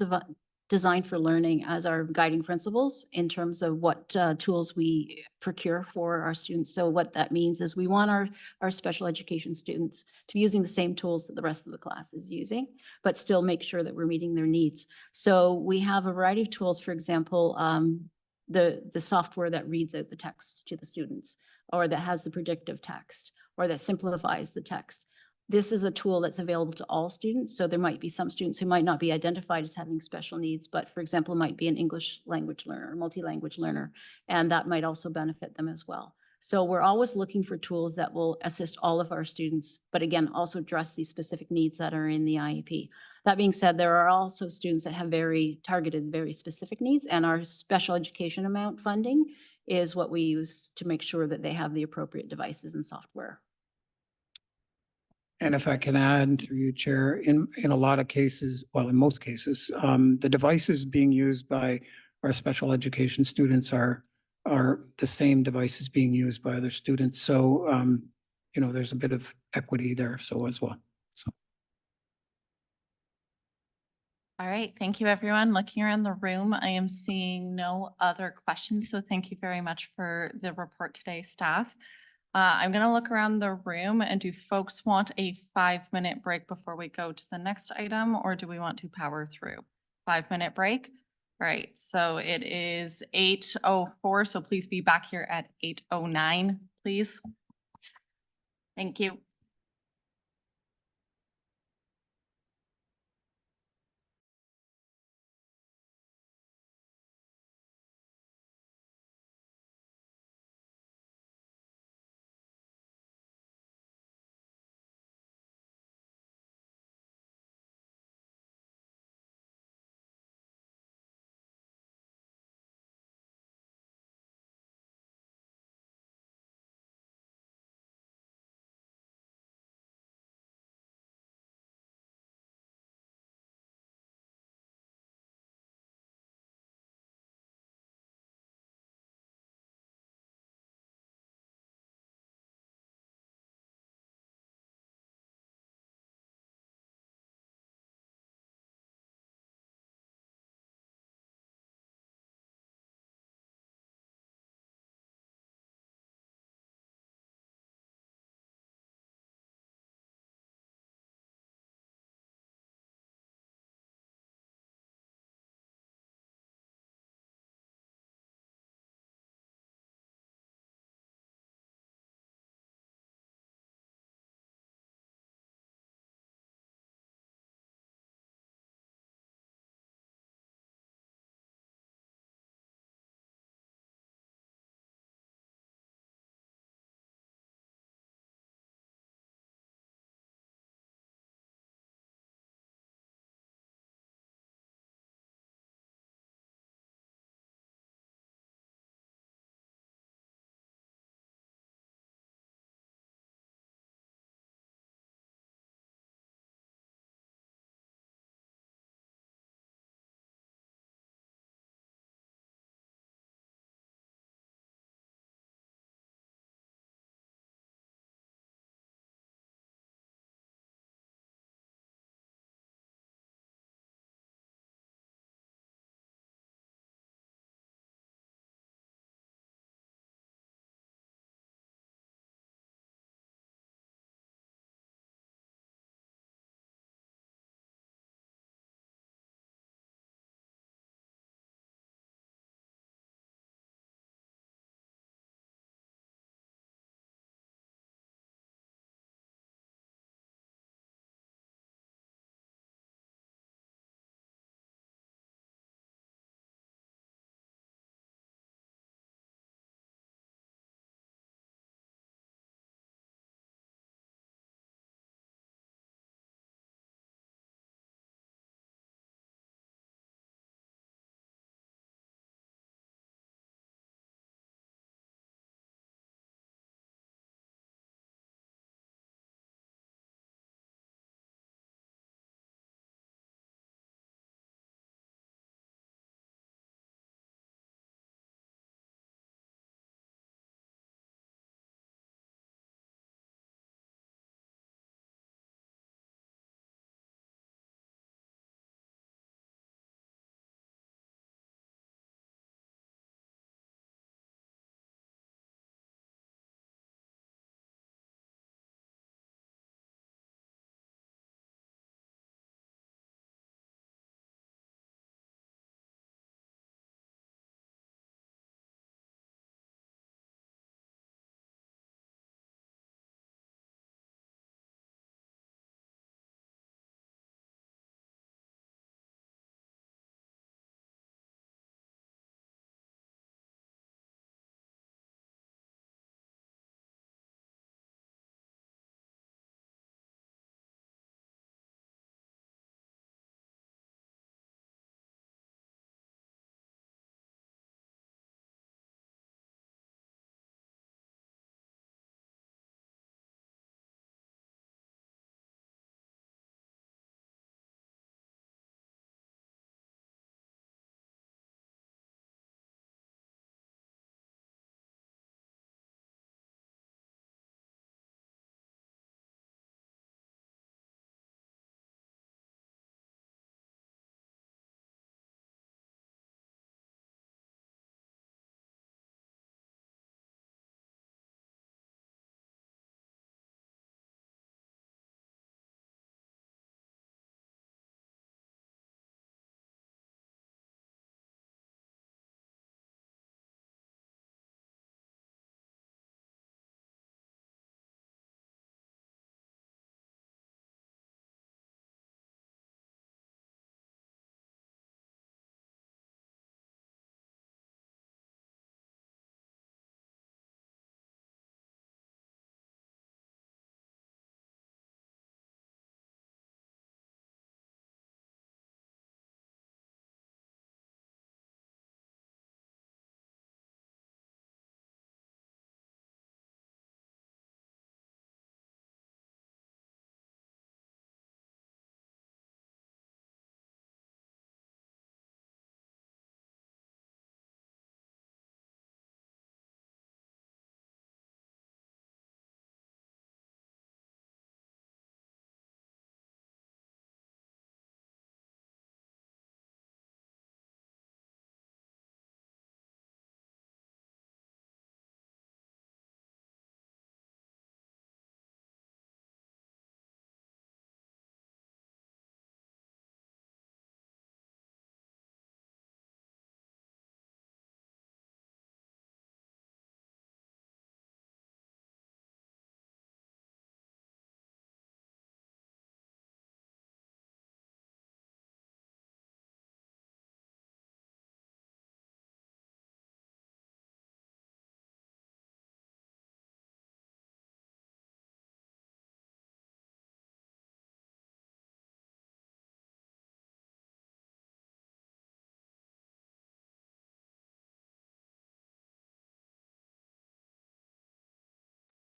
design for learning as our guiding principles in terms of what tools we procure for our students. So what that means is we want our special education students to be using the same tools that the rest of the class is using, but still make sure that we're meeting their needs. So we have a variety of tools, for example, the software that reads out the text to the students, or that has the predictive text, or that simplifies the text. This is a tool that's available to all students. So there might be some students who might not be identified as having special needs, but for example, might be an English language learner, multi-language learner, and that might also benefit them as well. So we're always looking for tools that will assist all of our students, but again, also address these specific needs that are in the IEP. That being said, there are also students that have very targeted, very specific needs, and our special education amount funding is what we use to make sure that they have the appropriate devices and software. And if I can add through you, Chair, in a lot of cases, well, in most cases, the devices being used by our special education students are the same devices being used by other students. So, there's a bit of equity there, so as well. So. All right, thank you, everyone. Looking around the room, I am seeing no other questions. So thank you very much for the report today, staff. I'm going to look around the room, and do folks want a 5-minute break before we go to the next item, or do we want to power through? 5-minute break? All right, so it is 8:04, so please be back here at 8:09, please. Thank you.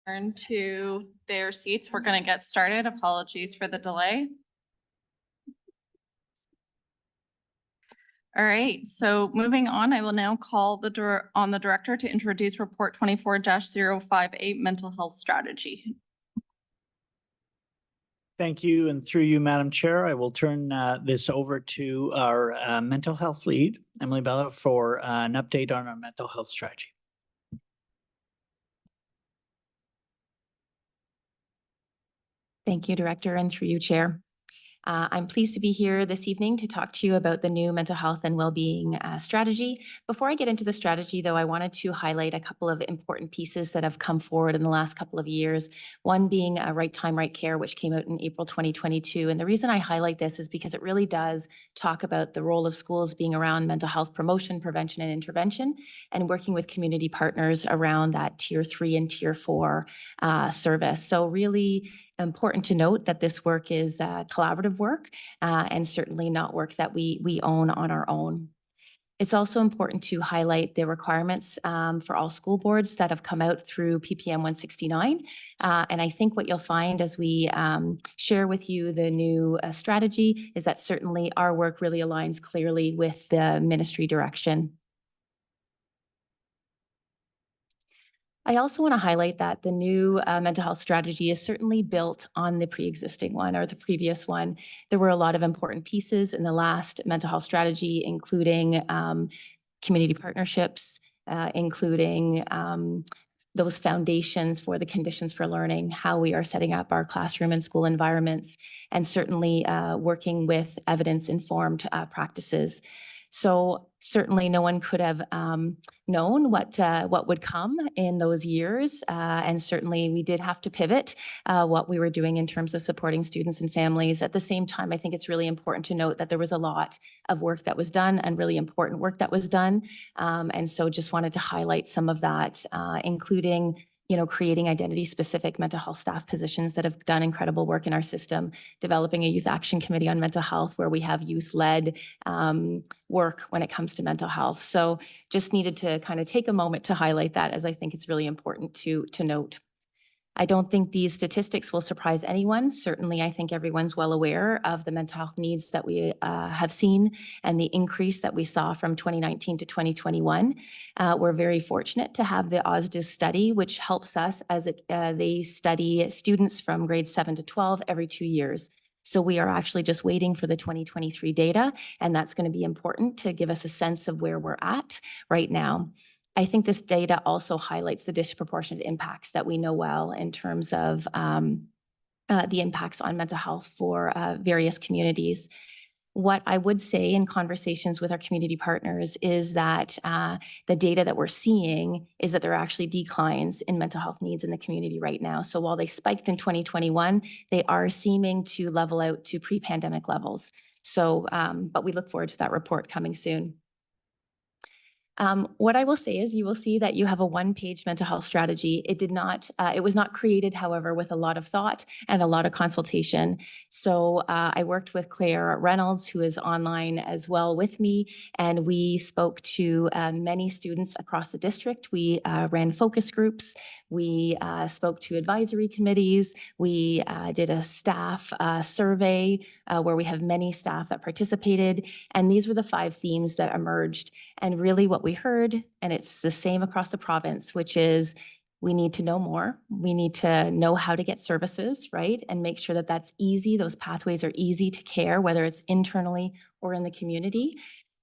Turn to their seats. We're going to get started. Apologies for the delay. All right, so moving on, I will now call the director to introduce report 24-058 mental health strategy. Thank you. And through you, Madam Chair, I will turn this over to our mental health lead, Emily Bella, for an update on our mental health strategy. Thank you, Director, and through you, Chair. I'm pleased to be here this evening to talk to you about the new mental health and well-being strategy. Before I get into the strategy, though, I wanted to highlight a couple of important pieces that have come forward in the last couple of years. One being Right Time, Right Care, which came out in April 2022. And the reason I highlight this is because it really does talk about the role of schools being around mental health promotion, prevention, and intervention, and working with community partners around that Tier 3 and Tier 4 service. So really important to note that this work is collaborative work and certainly not work that we own on our own. It's also important to highlight the requirements for all school boards that have come out through PPM 169. And I think what you'll find as we share with you the new strategy is that certainly our work really aligns clearly with the ministry direction. I also want to highlight that the new mental health strategy is certainly built on the pre-existing one or the previous one. There were a lot of important pieces in the last mental health strategy, including community partnerships, including those foundations for the conditions for learning, how we are setting up our classroom and school environments, and certainly working with evidence-informed practices. So certainly no one could have known what would come in those years. And certainly we did have to pivot what we were doing in terms of supporting students and families. At the same time, I think it's really important to note that there was a lot of work that was done and really important work that was done. And so just wanted to highlight some of that, including creating identity-specific mental health staff positions that have done incredible work in our system, developing a youth action committee on mental health where we have youth-led work when it comes to mental health. So just needed to kind of take a moment to highlight that, as I think it's really important to note. I don't think these statistics will surprise anyone. Certainly, I think everyone's well aware of the mental health needs that we have seen and the increase that we saw from 2019 to 2021. We're very fortunate to have the OCDSB study, which helps us as they study students from grades 7 to 12 every 2 years. So we are actually just waiting for the 2023 data, and that's going to be important to give us a sense of where we're at right now. I think this data also highlights the disproportionate impacts that we know well in terms of the impacts on mental health for various communities. What I would say in conversations with our community partners is that the data that we're seeing is that there are actually declines in mental health needs in the community right now. So while they spiked in 2021, they are seeming to level out to pre-pandemic levels. So, but we look forward to that report coming soon. What I will say is you will see that you have a one-page mental health strategy. It was not created, however, with a lot of thought and a lot of consultation. So I worked with Claire Reynolds, who is online as well with me, and we spoke to many students across the district. We ran focus groups. We spoke to advisory committees. We did a staff survey where we have many staff that participated. And these were the 5 themes that emerged. And really what we heard, and it's the same across the province, which is we need to know more. We need to know how to get services, right? And make sure that that's easy. Those pathways are easy to care, whether it's internally or in the community.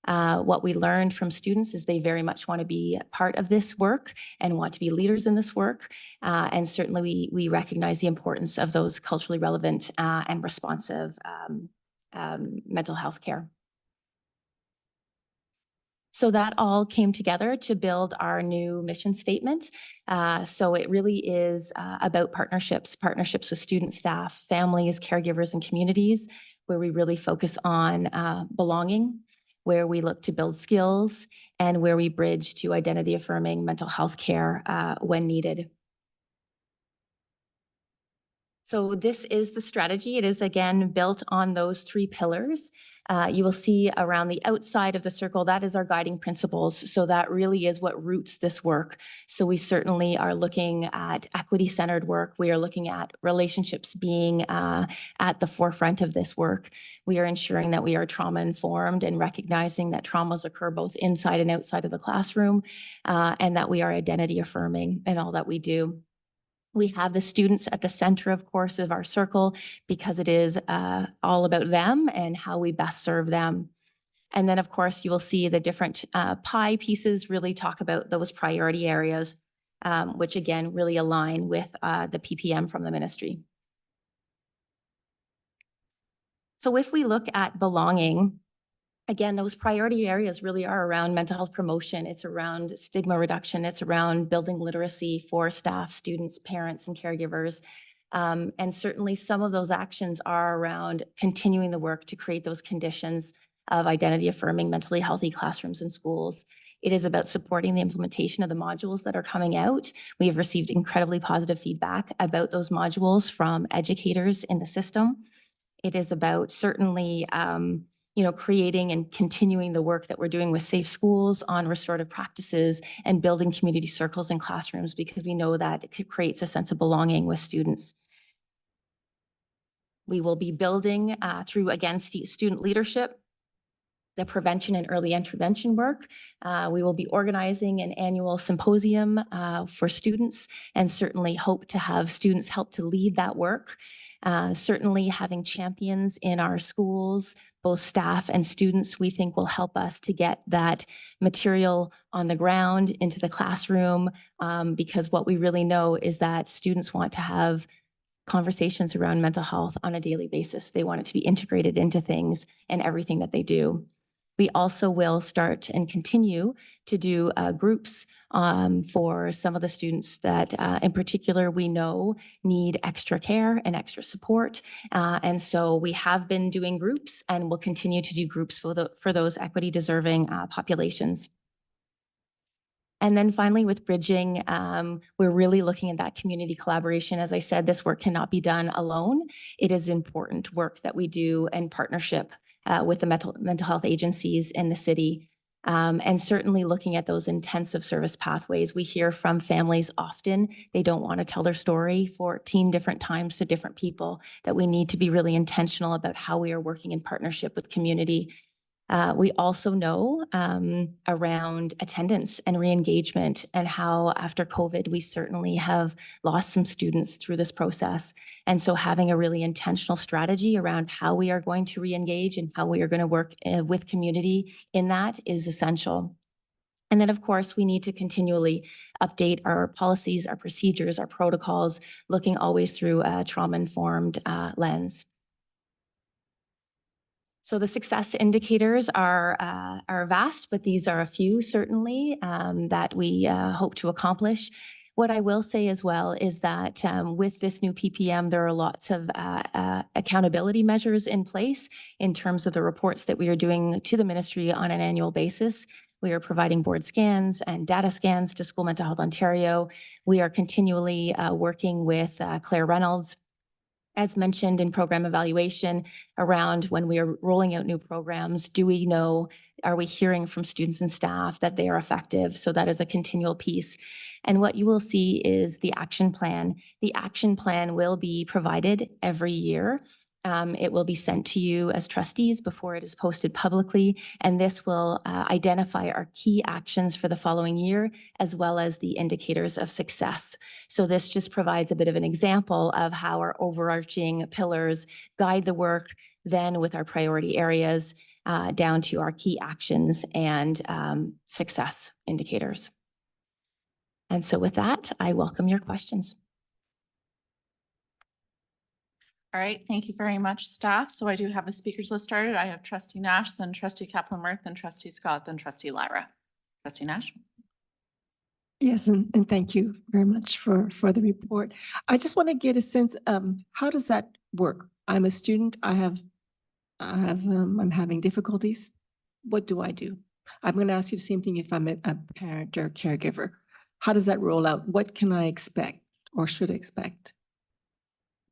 What we learned from students is they very much want to be part of this work and want to be leaders in this work. And certainly we recognize the importance of those culturally relevant and responsive mental health care. So that all came together to build our new mission statement. So it really is about partnerships with student, staff, families, caregivers, and communities, where we really focus on belonging, where we look to build skills, and where we bridge to identity-affirming mental health care when needed. So this is the strategy. It is again built on those 3 pillars. You will see around the outside of the circle, that is our guiding principles. So that really is what roots this work. So we certainly are looking at equity-centered work. We are looking at relationships being at the forefront of this work. We are ensuring that we are trauma-informed and recognizing that traumas occur both inside and outside of the classroom, and that we are identity-affirming in all that we do. We have the students at the center, of course, of our circle because it is all about them and how we best serve them. And then, of course, you will see the different pie pieces really talk about those priority areas, which again, really align with the PPM from the ministry. So if we look at belonging, again, those priority areas really are around mental health promotion. It's around stigma reduction. It's around building literacy for staff, students, parents, and caregivers. And certainly some of those actions are around continuing the work to create those conditions of identity-affirming, mentally healthy classrooms and schools. It is about supporting the implementation of the modules that are coming out. We have received incredibly positive feedback about those modules from educators in the system. It is about certainly creating and continuing the work that we're doing with safe schools on restorative practices and building community circles in classrooms, because we know that it creates a sense of belonging with students. We will be building through, again, student leadership, the prevention and early intervention work. We will be organizing an annual symposium for students, and certainly hope to have students help to lead that work. Certainly having champions in our schools, both staff and students, we think will help us to get that material on the ground into the classroom, because what we really know is that students want to have conversations around mental health on a daily basis. They want it to be integrated into things and everything that they do. We also will start and continue to do groups for some of the students that in particular we know need extra care and extra support. And so we have been doing groups and will continue to do groups for those equity deserving populations. And then finally, with bridging, we're really looking at that community collaboration. As I said, this work cannot be done alone. It is important work that we do in partnership with the mental health agencies in the city. And certainly looking at those intensive service pathways. We hear from families often, they don't want to tell their story 14 different times to different people, that we need to be really intentional about how we are working in partnership with community. We also know around attendance and re-engagement, and how after COVID, we certainly have lost some students through this process. And so having a really intentional strategy around how we are going to re-engage and how we are going to work with community in that is essential. And then, of course, we need to continually update our policies, our procedures, our protocols, looking always through a trauma-informed lens. So the success indicators are vast, but these are a few certainly that we hope to accomplish. What I will say as well is that with this new PPM, there are lots of accountability measures in place in terms of the reports that we are doing to the ministry on an annual basis. We are providing board scans and data scans to School Mental Health Ontario. We are continually working with Claire Reynolds, as mentioned in program evaluation, around when we are rolling out new programs. Do we know, are we hearing from students and staff that they are effective? So that is a continual piece. And what you will see is the action plan. The action plan will be provided every year. It will be sent to you as trustees before it is posted publicly, and this will identify our key actions for the following year, as well as the indicators of success. So this just provides a bit of an example of how our overarching pillars guide the work, then with our priority areas down to our key actions and success indicators. And so with that, I welcome your questions. All right, thank you very much, staff. So I do have a speakers list started. I have trustee Nash, then trustee Kaplan-Murth, then trustee Scott, then trustee Lyra. Trustee Nash. Yes, and thank you very much for the report. I just want to get a sense, how does that work? I'm a student, I'm having difficulties. What do I do? I'm going to ask you the same thing if I'm a parent or caregiver. How does that roll out? What can I expect or should expect?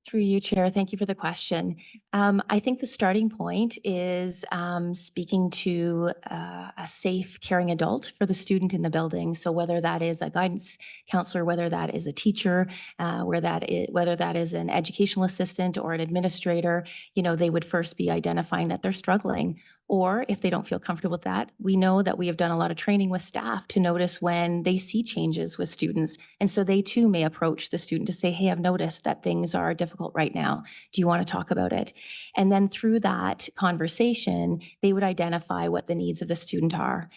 Through you, Chair. Thank you for the question. I think the starting point is speaking to a safe, caring adult for the student in the building. So whether that is a guidance counselor, whether that is a teacher, whether that is an educational assistant or an administrator, they would first be identifying that they're struggling. Or if they don't feel comfortable with that, we know that we have done a lot of training with staff to notice when they see changes with students. And so they too may approach the student to say, hey, I've noticed that things are difficult right now. Do you want to talk about it? And then through that conversation, they would identify what the needs of the student are.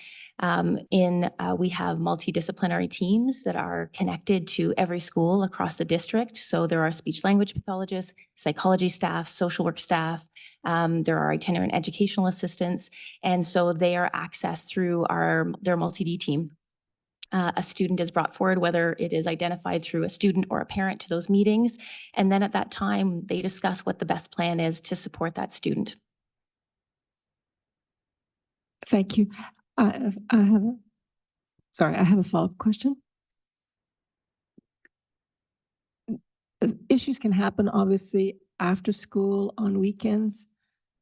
We have multidisciplinary teams that are connected to every school across the district. So there are speech language pathologists, psychology staff, social work staff. There are itinerant educational assistants. And so they are accessed through their multi-D team. A student is brought forward, whether it is identified through a student or a parent to those meetings. And then at that time, they discuss what the best plan is to support that student. Thank you. I have a follow-up question. Issues can happen, obviously, after school, on weekends.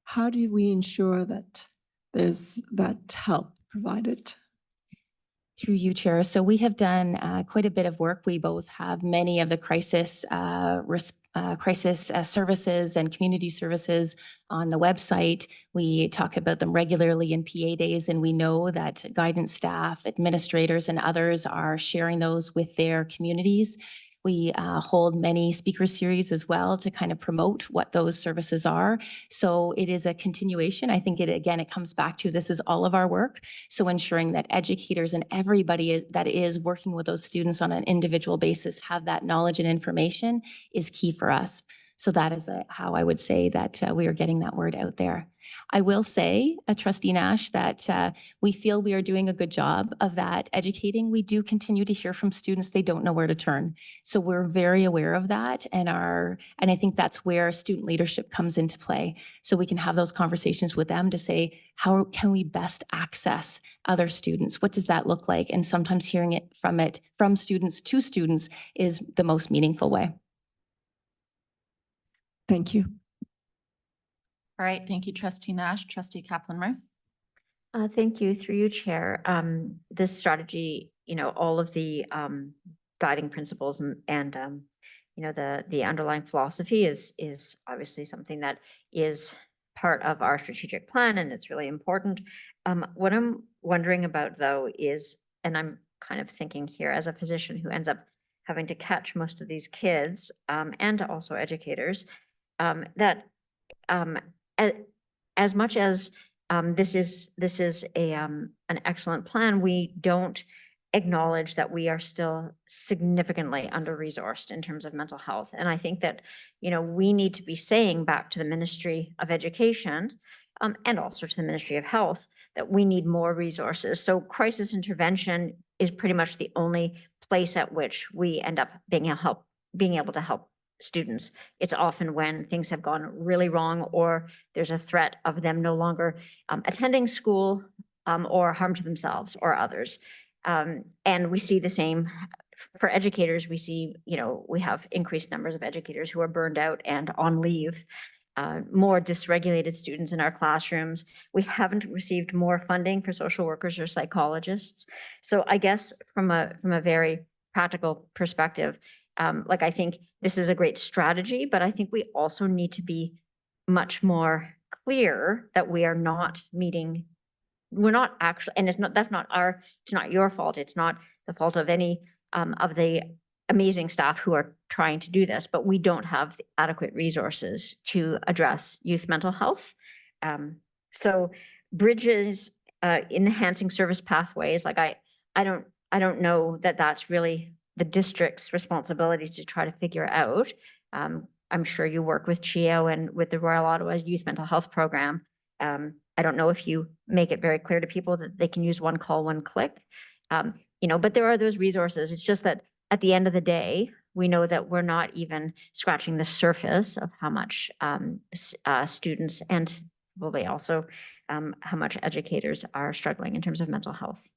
How do we ensure that there's that help provided? Through you, Chair. So we have done quite a bit of work. We both have many of the crisis services and community services on the website. We talk about them regularly in PA days, and we know that guidance staff, administrators, and others are sharing those with their communities. We hold many speaker series as well to kind of promote what those services are. So it is a continuation. I think it comes back to this is all of our work. So ensuring that educators and everybody that is working with those students on an individual basis have that knowledge and information is key for us. So that is how I would say that we are getting that word out there. I will say, Trustee Nash, that we feel we are doing a good job of that educating. We do continue to hear from students they don't know where to turn. So we're very aware of that, and I think that's where student leadership comes into play. So we can have those conversations with them to say, how can we best access other students? What does that look like? And sometimes hearing it from students to students is the most meaningful way. Thank you. All right, thank you, Trustee Nash. Trustee Kaplan-Murth. Thank you. Through you, Chair. This strategy, all of the guiding principles and the underlying philosophy is obviously something that is part of our strategic plan, and it's really important. What I'm wondering about, though, is, and I'm kind of thinking here as a physician who ends up having to catch most of these kids and also educators, that as much as this is an excellent plan, we don't acknowledge that we are still significantly under-resourced in terms of mental health. And I think that, we need to be saying back to the Ministry of Education and also to the Ministry of Health that we need more resources. So crisis intervention is pretty much the only place at which we end up being able to help students. It's often when things have gone really wrong, or there's a threat of them no longer attending school or harm to themselves or others. And we see the same for educators. We see, we have increased numbers of educators who are burned out and on leave, more dysregulated students in our classrooms. We haven't received more funding for social workers or psychologists. So I guess from a very practical perspective, I think this is a great strategy, but I think we also need to be much more clear that we are not meeting. We're not actually, and it's not your fault. It's not the fault of any of the amazing staff who are trying to do this, but we don't have the adequate resources to address youth mental health. So bridges, enhancing service pathways, I don't know that that's really the district's responsibility to try to figure out. I'm sure you work with CHEO and with the Royal Ottawa Youth Mental Health Program. I don't know if you make it very clear to people that they can use one call, one click, but there are those resources. It's just that at the end of the day, we know that we're not even scratching the surface of how much students and probably also how much educators are struggling in terms of mental health.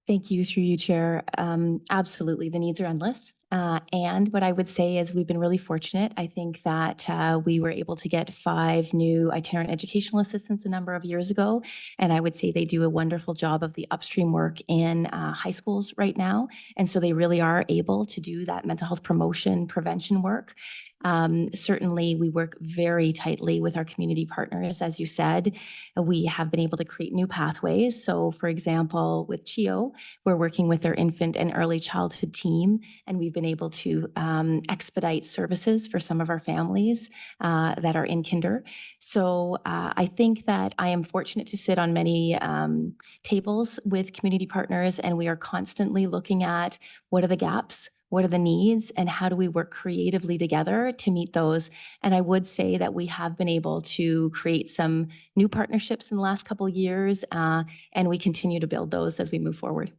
Thank you, through you, Chair. Absolutely, the needs are endless. And what I would say is we've been really fortunate. I think that we were able to get 5 new itinerant educational assistants a number of years ago. And I would say they do a wonderful job of the upstream work in high schools right now. And so they really are able to do that mental health promotion, prevention work. Certainly, we work very tightly with our community partners. As you said, we have been able to create new pathways. So for example, with CHIO, we're working with their infant and early childhood team, and we've been able to expedite services for some of our families that are in kinder. So I think that I am fortunate to sit on many tables with community partners, and we are constantly looking at what are the gaps, what are the needs, and how do we work creatively together to meet those? And I would say that we have been able to create some new partnerships in the last couple of years, and we continue to build those as we move forward.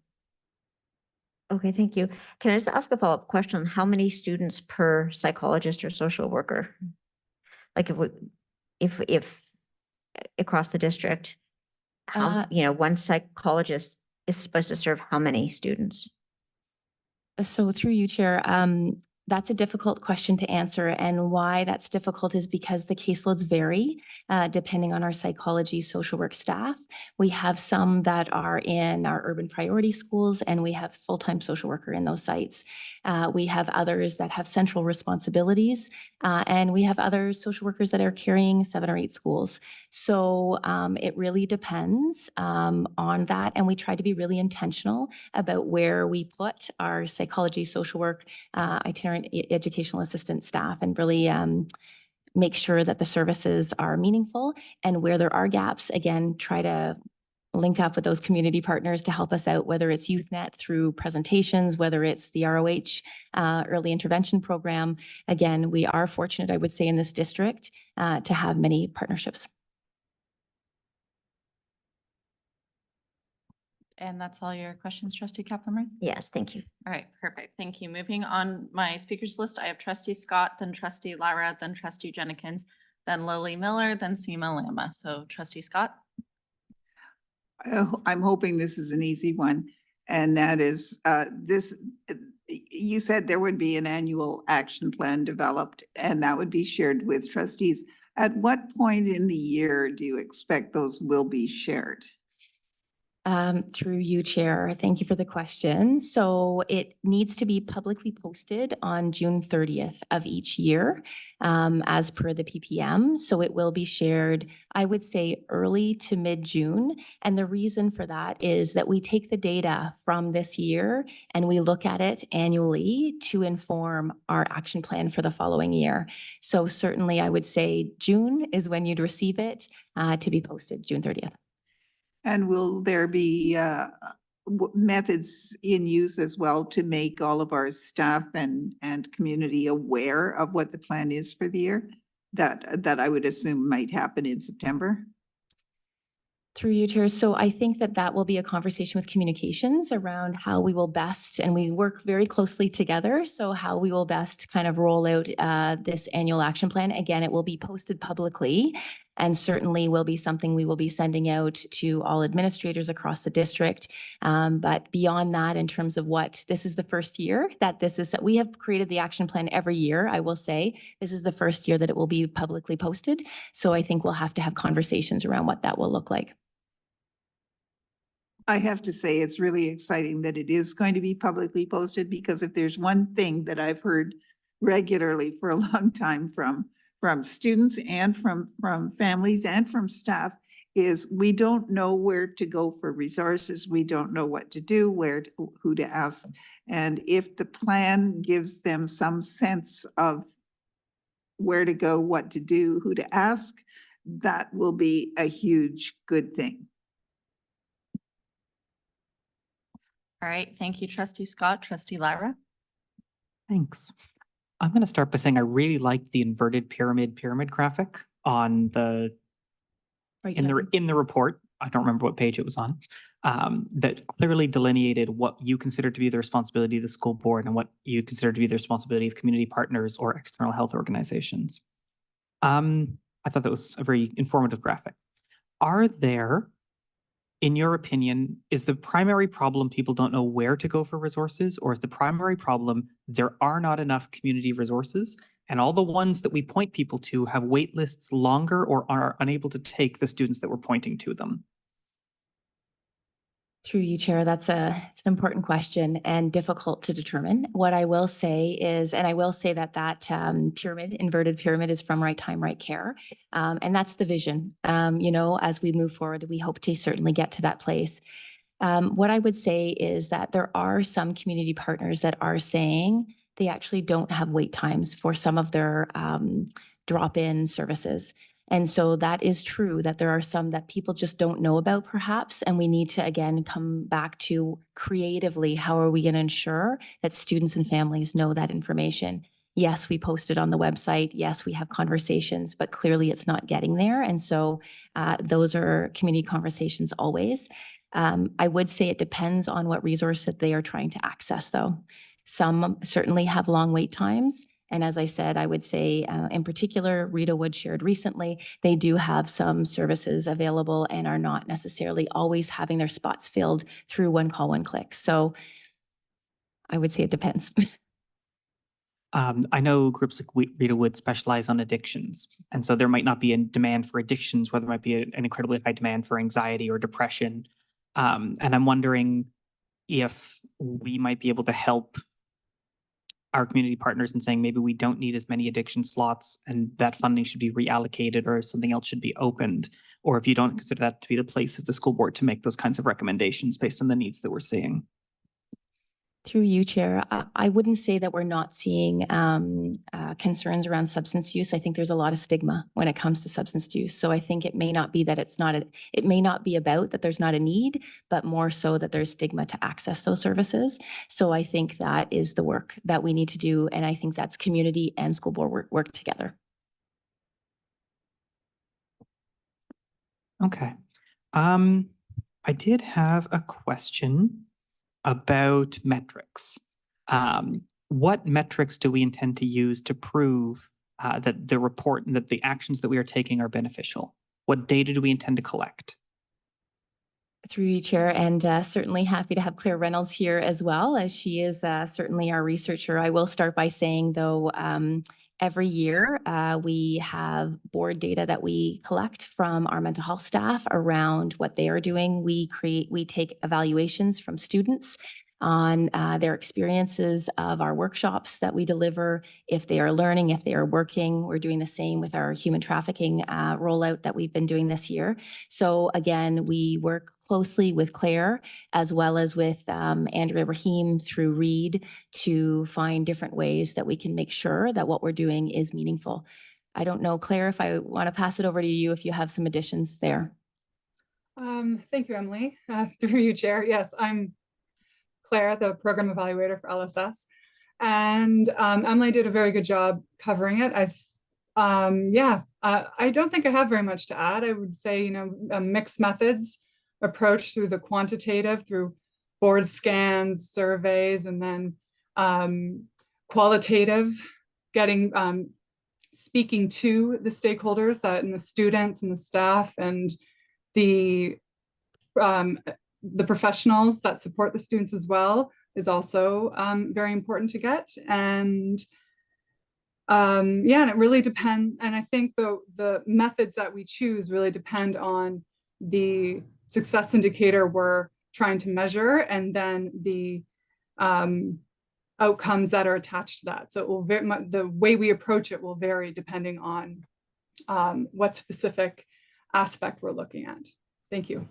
Okay, thank you. Can I just ask a follow-up question? How many students per psychologist or social worker? Like if across the district, how, one psychologist is supposed to serve how many students? So through you, Chair, that's a difficult question to answer. And why that's difficult is because the caseloads vary depending on our psychology, social work staff. We have some that are in our urban priority schools, and we have full-time social worker in those sites. We have others that have central responsibilities, and we have other social workers that are carrying 7 or 8 schools. So it really depends on that. And we try to be really intentional about where we put our psychology, social work, itinerant educational assistant staff, and really make sure that the services are meaningful. And where there are gaps, again, try to link up with those community partners to help us out, whether it's YouthNet through presentations, whether it's the ROH early intervention program. Again, we are fortunate, I would say, in this district to have many partnerships. And that's all your questions, Trustee Kaplan-Meier? Yes, thank you. All right, perfect. Thank you. Moving on my speakers list, I have Trustee Scott, then Trustee Lara, then Trustee Jenkins, then Lily Miller, then Seema Lama. So Trustee Scott. I'm hoping this is an easy one. And that is you said there would be an annual action plan developed and that would be shared with trustees. At what point in the year do you expect those will be shared? Through you, Chair. Thank you for the question. So it needs to be publicly posted on June 30th of each year, as per the PPM. So it will be shared, I would say, early to mid-June. And the reason for that is that we take the data from this year and we look at it annually to inform our action plan for the following year. So certainly I would say June is when you'd receive it to be posted, June 30th. And will there be methods in use as well to make all of our staff and community aware of what the plan is for the year? That I would assume might happen in September? Through you, Chair. So I think that that will be a conversation with communications around how we will best, and we work very closely together, so how we will best kind of roll out this annual action plan. Again, it will be posted publicly and certainly will be something we will be sending out to all administrators across the district. But beyond that, in terms of what, this is the first year that we have created the action plan every year, I will say. This is the first year that it will be publicly posted. So I think we'll have to have conversations around what that will look like. I have to say, it's really exciting that it is going to be publicly posted, because if there's one thing that I've heard regularly for a long time from students and from families and from staff is we don't know where to go for resources. We don't know what to do, who to ask. And if the plan gives them some sense of where to go, what to do, who to ask, that will be a huge good thing. All right, thank you, Trustee Scott. Trustee Lara. Thanks. I'm going to start by saying I really like the inverted pyramid graphic on the in the report. I don't remember what page it was on. That clearly delineated what you consider to be the responsibility of the school board and what you consider to be the responsibility of community partners or external health organizations. I thought that was a very informative graphic. Are there in your opinion, is the primary problem people don't know where to go for resources, or is the primary problem there are not enough community resources and all the ones that we point people to have wait lists longer or are unable to take the students that we're pointing to them? Through you, Chair, it's an important question and difficult to determine. What I will say is, and I will say that pyramid, inverted pyramid, is from Right Time, Right Care. And that's the vision. As we move forward, we hope to certainly get to that place. What I would say is that there are some community partners that are saying they actually don't have wait times for some of their drop-in services. And so that is true, that there are some that people just don't know about perhaps, and we need to again come back to creatively, how are we going to ensure that students and families know that information? Yes, we post it on the website. Yes, we have conversations, but clearly it's not getting there. And so those are community conversations always. I would say it depends on what resource that they are trying to access though. Some certainly have long wait times. And as I said, I would say in particular, Rita Wood shared recently, they do have some services available and are not necessarily always having their spots filled through one call, one click. So I would say it depends. I know groups like Rita Wood specialize on addictions. And so there might not be a demand for addictions, where there might be an incredibly high demand for anxiety or depression. And I'm wondering if we might be able to help our community partners in saying maybe we don't need as many addiction slots and that funding should be reallocated or something else should be opened, or if you don't consider that to be the place of the school board to make those kinds of recommendations based on the needs that we're seeing. Through you, Chair, I wouldn't say that we're not seeing concerns around substance use. I think there's a lot of stigma when it comes to substance use. So I think it may not be that it may not be about that there's not a need, but more so that there's stigma to access those services. So I think that is the work that we need to do. And I think that's community and school board work together. Okay. I did have a question about metrics. What metrics do we intend to use to prove that the report and that the actions that we are taking are beneficial? What data do we intend to collect? Through you, Chair, and certainly happy to have Claire Reynolds here as well, as she is certainly our researcher. I will start by saying, though, every year we have board data that we collect from our mental health staff around what they are doing. We take evaluations from students on their experiences of our workshops that we deliver, if they are learning, if they are working. We're doing the same with our human trafficking rollout that we've been doing this year. So again, we work closely with Claire as well as with Andrea Rahim through READ to find different ways that we can make sure that what we're doing is meaningful. I don't know, Claire, if I want to pass it over to you if you have some additions there. Thank you, Emily. Through you, Chair. Yes, I'm Claire, the program evaluator for LSS. And Emily did a very good job covering it. I don't think I have very much to add. I would say, mixed methods approach through the quantitative, through board scans, surveys, and then qualitative, speaking to the stakeholders and the students and the staff and the professionals that support the students as well is also very important to get. And and it really depends. And I think the methods that we choose really depend on the success indicator we're trying to measure and then the outcomes that are attached to that. So it will the way we approach it will vary depending on what specific aspect we're looking at. Thank you.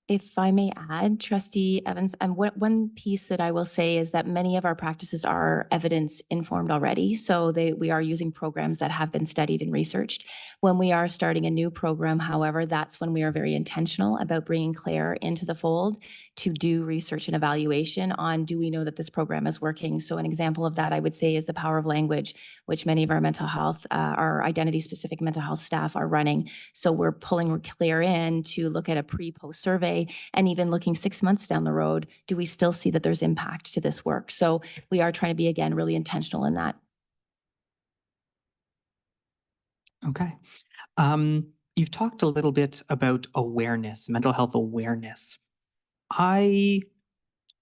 If I may add, Trustee Evans, one piece that I will say is that many of our practices are evidence informed already. So we are using programs that have been studied and researched. When we are starting a new program, however, that's when we are very intentional about bringing Claire into the fold to do research and evaluation on, do we know that this program is working? So an example of that I would say is the power of language, which many of our mental health, our identity specific mental health staff are running. So we're pulling Claire in to look at a pre-post survey. And even looking 6 months down the road, do we still see that there's impact to this work? So we are trying to be, again, really intentional in that. Okay. You've talked a little bit about awareness, mental health awareness. I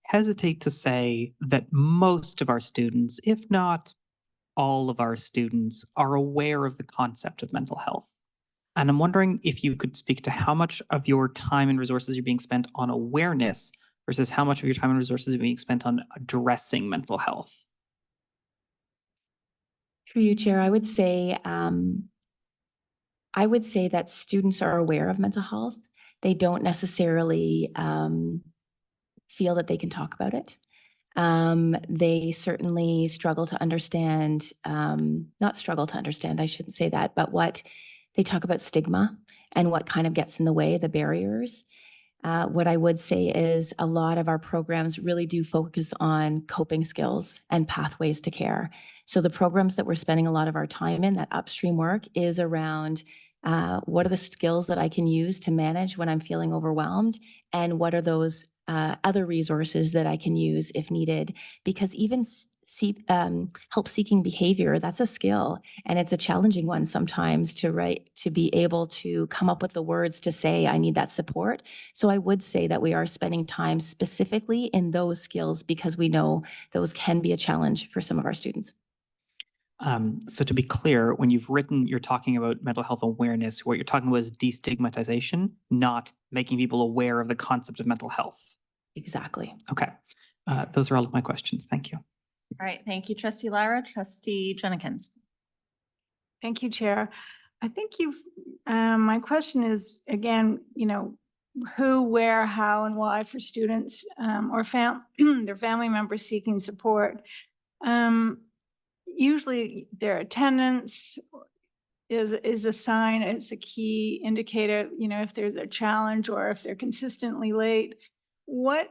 hesitate to say that most of our students, if not all of our students, are aware of the concept of mental health. And I'm wondering if you could speak to how much of your time and resources are being spent on awareness versus how much of your time and resources are being spent on addressing mental health. Through you, Chair, I would say that students are aware of mental health. They don't necessarily feel that they can talk about it. They certainly struggle to understand, not struggle to understand, I shouldn't say that, but what they talk about stigma and what kind of gets in the way, the barriers. What I would say is a lot of our programs really do focus on coping skills and pathways to care. So the programs that we're spending a lot of our time in, that upstream work, is around what are the skills that I can use to manage when I'm feeling overwhelmed, and what are those other resources that I can use if needed. Because even help-seeking behavior, that's a skill, and it's a challenging one sometimes to be able to come up with the words to say, I need that support. So I would say that we are spending time specifically in those skills because we know those can be a challenge for some of our students. So to be clear, when you've written, you're talking about mental health awareness, what you're talking about is destigmatization, not making people aware of the concept of mental health. Exactly. Okay. Those are all of my questions. Thank you. All right, thank you, Trustee Lara. Trustee Jenkins. Thank you, Chair. I think my question is, again, who, where, how, and why for students or their family members seeking support. Usually their attendance is a sign, it's a key indicator, if there's a challenge or if they're consistently late. Where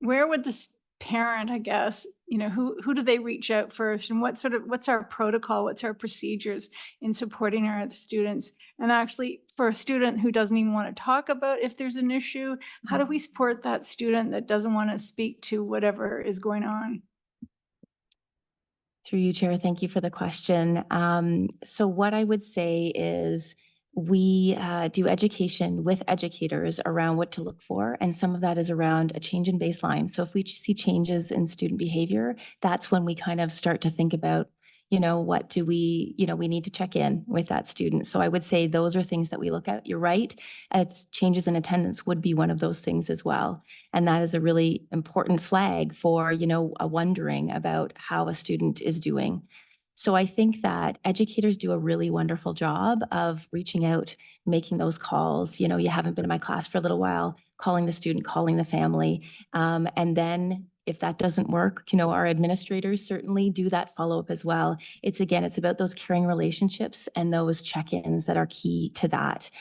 would this parent, I guess, who do they reach out first, and what's our protocol, what's our procedures in supporting our students? And actually, for a student who doesn't even want to talk about if there's an issue, how do we support that student that doesn't want to speak to whatever is going on? Through you, Chair, thank you for the question. So what I would say is we do education with educators around what to look for, and some of that is around a change in baseline. So if we see changes in student behavior, that's when we kind of start to think about, what do we need to check in with that student. So I would say those are things that we look at. You're right. It's changes in attendance would be one of those things as well. And that is a really important flag for, a wondering about how a student is doing. So I think that educators do a really wonderful job of reaching out, making those calls. You haven't been in my class for a little while, calling the student, calling the family. And then if that doesn't work, our administrators certainly do that follow-up as well. It's about those caring relationships and those check-ins that are key to that.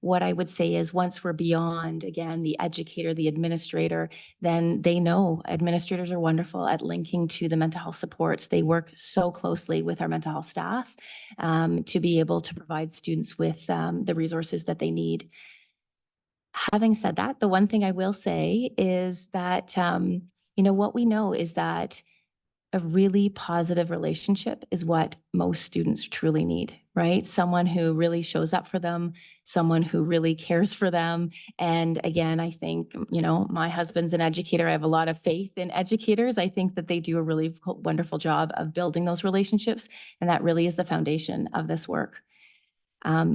What I would say is once we're beyond, again, the educator, the administrator, then they know administrators are wonderful at linking to the mental health supports. They work so closely with our mental health staff to be able to provide students with the resources that they need. Having said that, the one thing I will say is that, what we know is that a really positive relationship is what most students truly need, right? Someone who really shows up for them, someone who really cares for them. And again, I think, my husband's an educator. I have a lot of faith in educators. I think that they do a really wonderful job of building those relationships. And that really is the foundation of this work.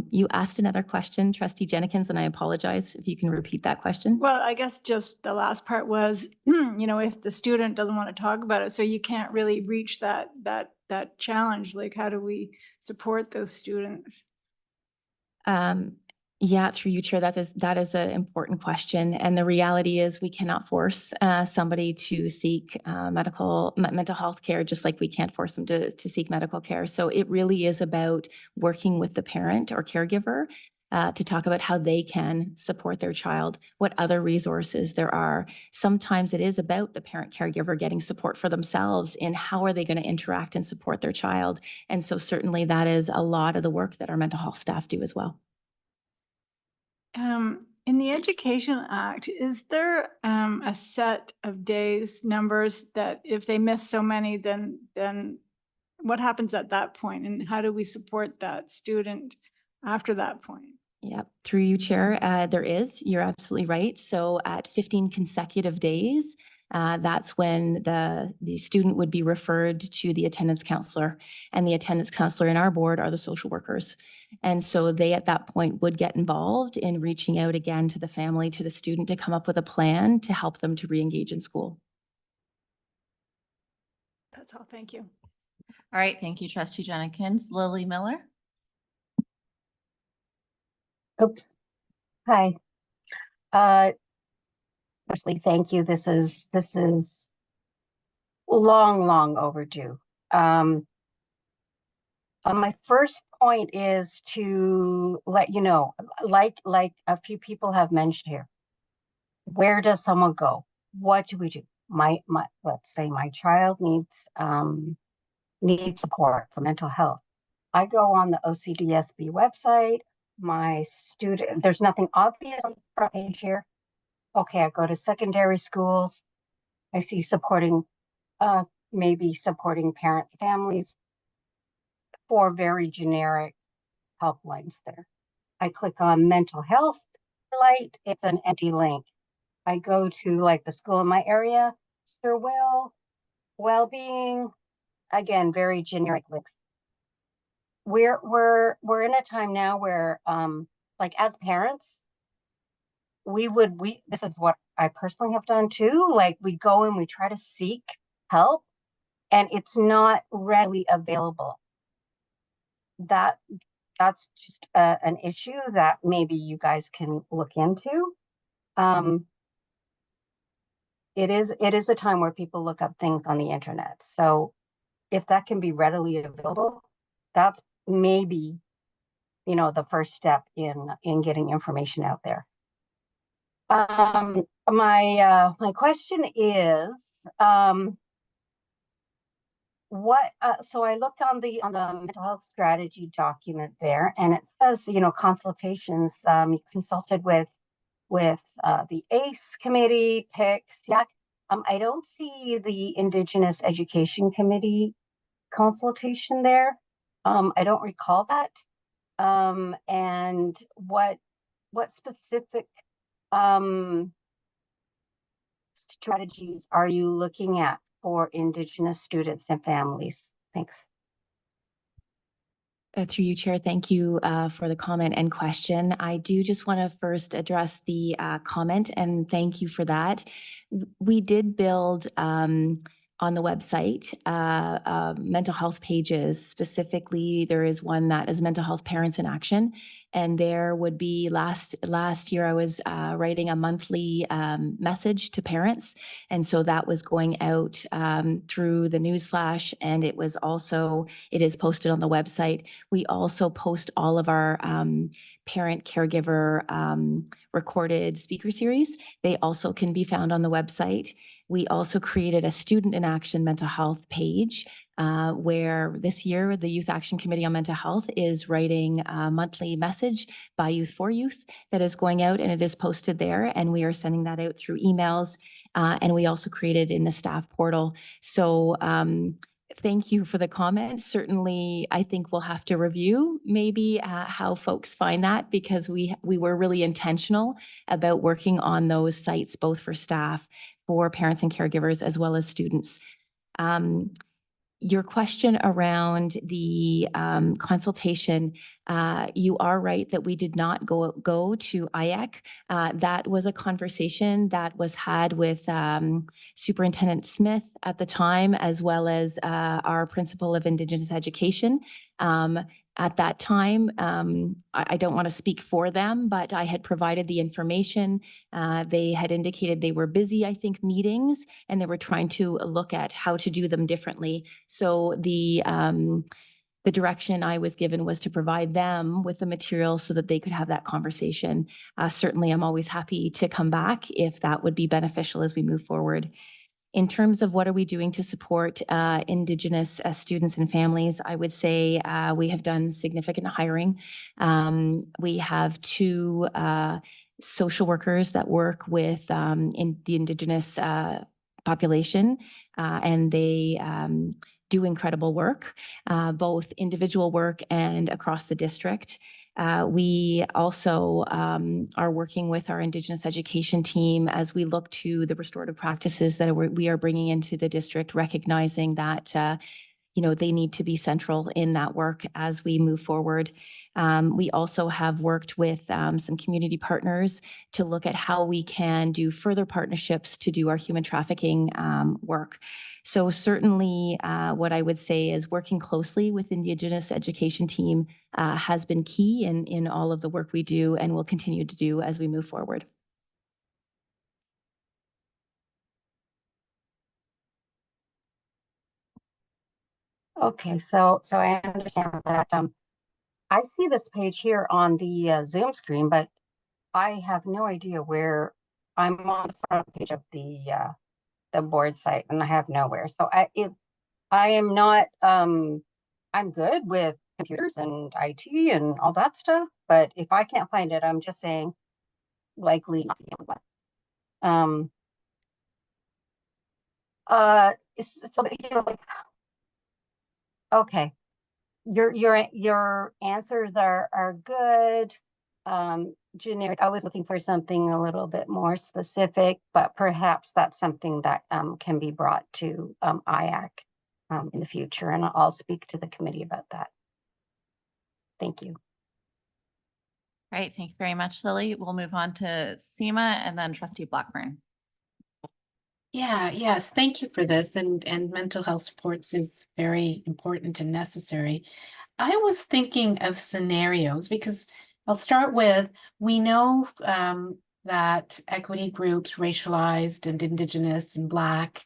You asked another question, Trustee Jenkins, and I apologize if you can repeat that question. Well, I guess just the last part was, if the student doesn't want to talk about it, so you can't really reach that challenge, like how do we support those students? Yeah, through you, Chair, that is an important question. And the reality is we cannot force somebody to seek mental health care, just like we can't force them to seek medical care. So it really is about working with the parent or caregiver to talk about how they can support their child, what other resources there are. Sometimes it is about the parent caregiver getting support for themselves in how are they going to interact and support their child. And so certainly that is a lot of the work that our mental health staff do as well. In the Education Act, is there a set of days numbers that if they miss so many, then what happens at that point and how do we support that student after that point? Yep, through you, Chair, there is, you're absolutely right. So at 15 consecutive days, that's when the student would be referred to the attendance counselor, and the attendance counselor in our board are the social workers. And so they at that point would get involved in reaching out again to the family, to the student, to come up with a plan to help them to re-engage in school. That's all. Thank you. All right, thank you, Trustee Jenkins. Lily Miller? Oops. Hi. Firstly, thank you. This is long overdue. My first point is to let you know, like a few people have mentioned here, where does someone go? What do we do? Let's say my child needs support for mental health. I go on the OCDSB website. My student, there's nothing obvious on the front page here. Okay, I go to secondary schools. I see maybe supporting parents, families, 4 very generic helplines there. I click on mental health light. It's an empty link. I go to like the school in my area, Sir Will, well-being, again, very generic links. We're in a time now where like as parents, this is what I personally have done too. Like we go and we try to seek help and it's not readily available. That's just an issue that maybe you guys can look into. It is a time where people look up things on the internet. So if that can be readily available, that's maybe, the first step in getting information out there. My question is, so I looked on the mental health strategy document there, and it says, consultations, you consulted with the ACE committee, PIC, SIAC. I don't see the Indigenous Education Committee consultation there. I don't recall that. And what specific strategies are you looking at for Indigenous students and families? Thanks. Through you, Chair, thank you for the comment and question. I do just want to first address the comment and thank you for that. We did build on the website mental health pages. Specifically, there is one that is Mental Health Parents in Action. And there would be last year, I was writing a monthly message to parents. And so that was going out through the newsflash, and it is posted on the website. We also post all of our parent caregiver recorded speaker series. They also can be found on the website. We also created a Student in Action mental health page where this year the Youth Action Committee on Mental Health is writing a monthly message by Youth for Youth that is going out, and it is posted there, and we are sending that out through emails, and we also created in the staff portal. So thank you for the comment. Certainly, I think we'll have to review maybe how folks find that, because we were really intentional about working on those sites, both for staff, for parents and caregivers, as well as students. Your question around the consultation, you are right that we did not go to IEC. That was a conversation that was had with Superintendent Smith at the time, as well as our Principal of Indigenous Education. At that time, I don't want to speak for them, but I had provided the information. They had indicated they were busy, I think, meetings, and they were trying to look at how to do them differently. So the direction I was given was to provide them with the material so that they could have that conversation. Certainly, I'm always happy to come back if that would be beneficial as we move forward. In terms of what are we doing to support Indigenous students and families, I would say we have done significant hiring. We have 2 social workers that work with in the Indigenous population, and they do incredible work, both individual work and across the district. We also are working with our Indigenous education team as we look to the restorative practices that we are bringing into the district, recognizing that they need to be central in that work as we move forward. We also have worked with some community partners to look at how we can do further partnerships to do our human trafficking work. So certainly what I would say is working closely with Indigenous education team has been key in all of the work we do and will continue to do as we move forward. Okay, so I understand that. I see this page here on the Zoom screen, but I have no idea where I'm on the front page of the board site, and I have nowhere. So if I am not, I'm good with computers and IT and all that stuff, but if I can't find it, I'm just saying likely not the only one. So okay. Your answers are good. Generic. I was looking for something a little bit more specific, but perhaps that's something that can be brought to IAC in the future, and I'll speak to the committee about that. Thank you. Right, thank you very much, Lily. We'll move on to Seema and then Trustee Blackburn. Yes, thank you for this. And mental health supports is very important and necessary. I was thinking of scenarios because I'll start with, we know that equity groups, racialized and Indigenous and Black,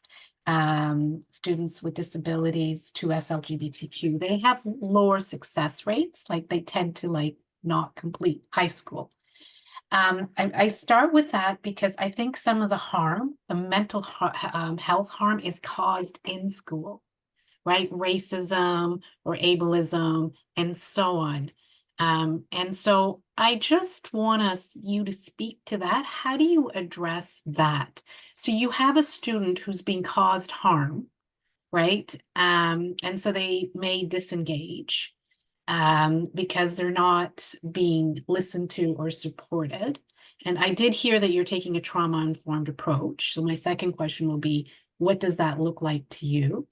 students with disabilities, 2S LGBTQ, they have lower success rates, like they tend to not complete high school. I start with that because I think some of the harm, the mental health harm, is caused in school, right? Racism or ableism and so on. And so I just want you to speak to that. How do you address that? So you have a student who's being caused harm, right? And so they may disengage because they're not being listened to or supported. And I did hear that you're taking a trauma-informed approach. So my second question will be, what does that look like to you?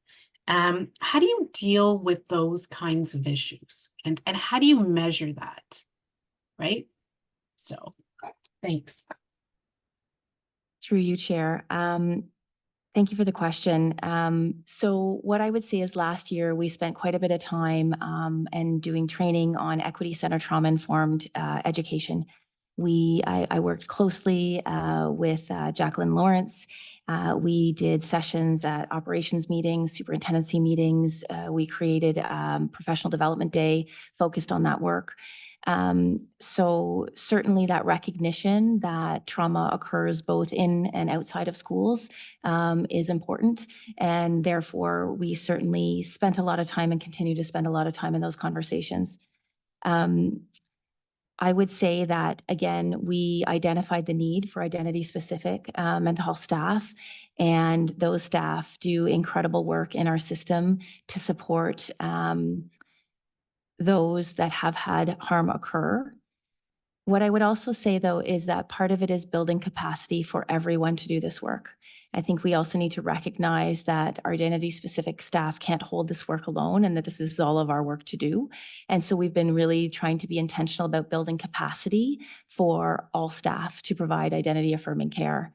How do you deal with those kinds of issues? And how do you measure that, right? So, thanks. Through you, Chair. Thank you for the question. So what I would say is last year we spent quite a bit of time and doing training on equity center trauma-informed education. I worked closely with Jacqueline Lawrence. We did sessions at operations meetings, superintendency meetings. We created professional development day focused on that work. So certainly that recognition that trauma occurs both in and outside of schools is important. And therefore, we certainly spent a lot of time and continue to spend a lot of time in those conversations. I would say that, again, we identified the need for identity-specific mental health staff, and those staff do incredible work in our system to support those that have had harm occur. What I would also say, though, is that part of it is building capacity for everyone to do this work. I think we also need to recognize that our identity-specific staff can't hold this work alone and that this is all of our work to do. And so we've been really trying to be intentional about building capacity for all staff to provide identity-affirming care.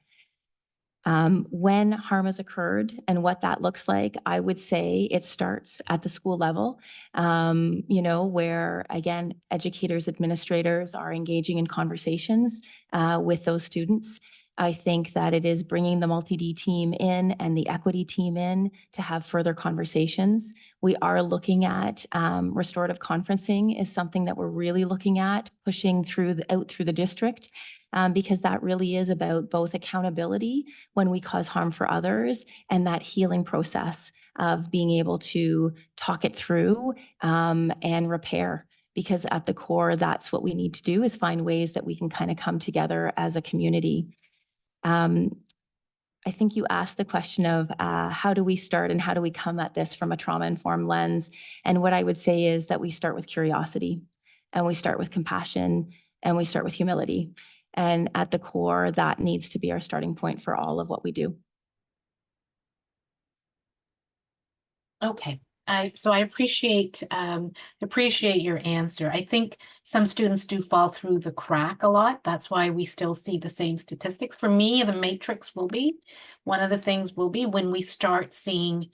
When harm has occurred and what that looks like, I would say it starts at the school level, where, again, educators, administrators are engaging in conversations with those students. I think that it is bringing the multi-D team in and the equity team in to have further conversations. We are looking at restorative conferencing is something that we're really looking at pushing out through the district. Because that really is about both accountability when we cause harm for others and that healing process of being able to talk it through and repair. Because at the core, that's what we need to do, is find ways that we can kind of come together as a community. I think you asked the question of how do we start and how do we come at this from a trauma-informed lens? And what I would say is that we start with curiosity, and we start with compassion, and we start with humility. And at the core, that needs to be our starting point for all of what we do. Okay, so I appreciate your answer. I think some students do fall through the crack a lot. That's why we still see the same statistics. For me, the matrix will be one of the things will be when we start seeing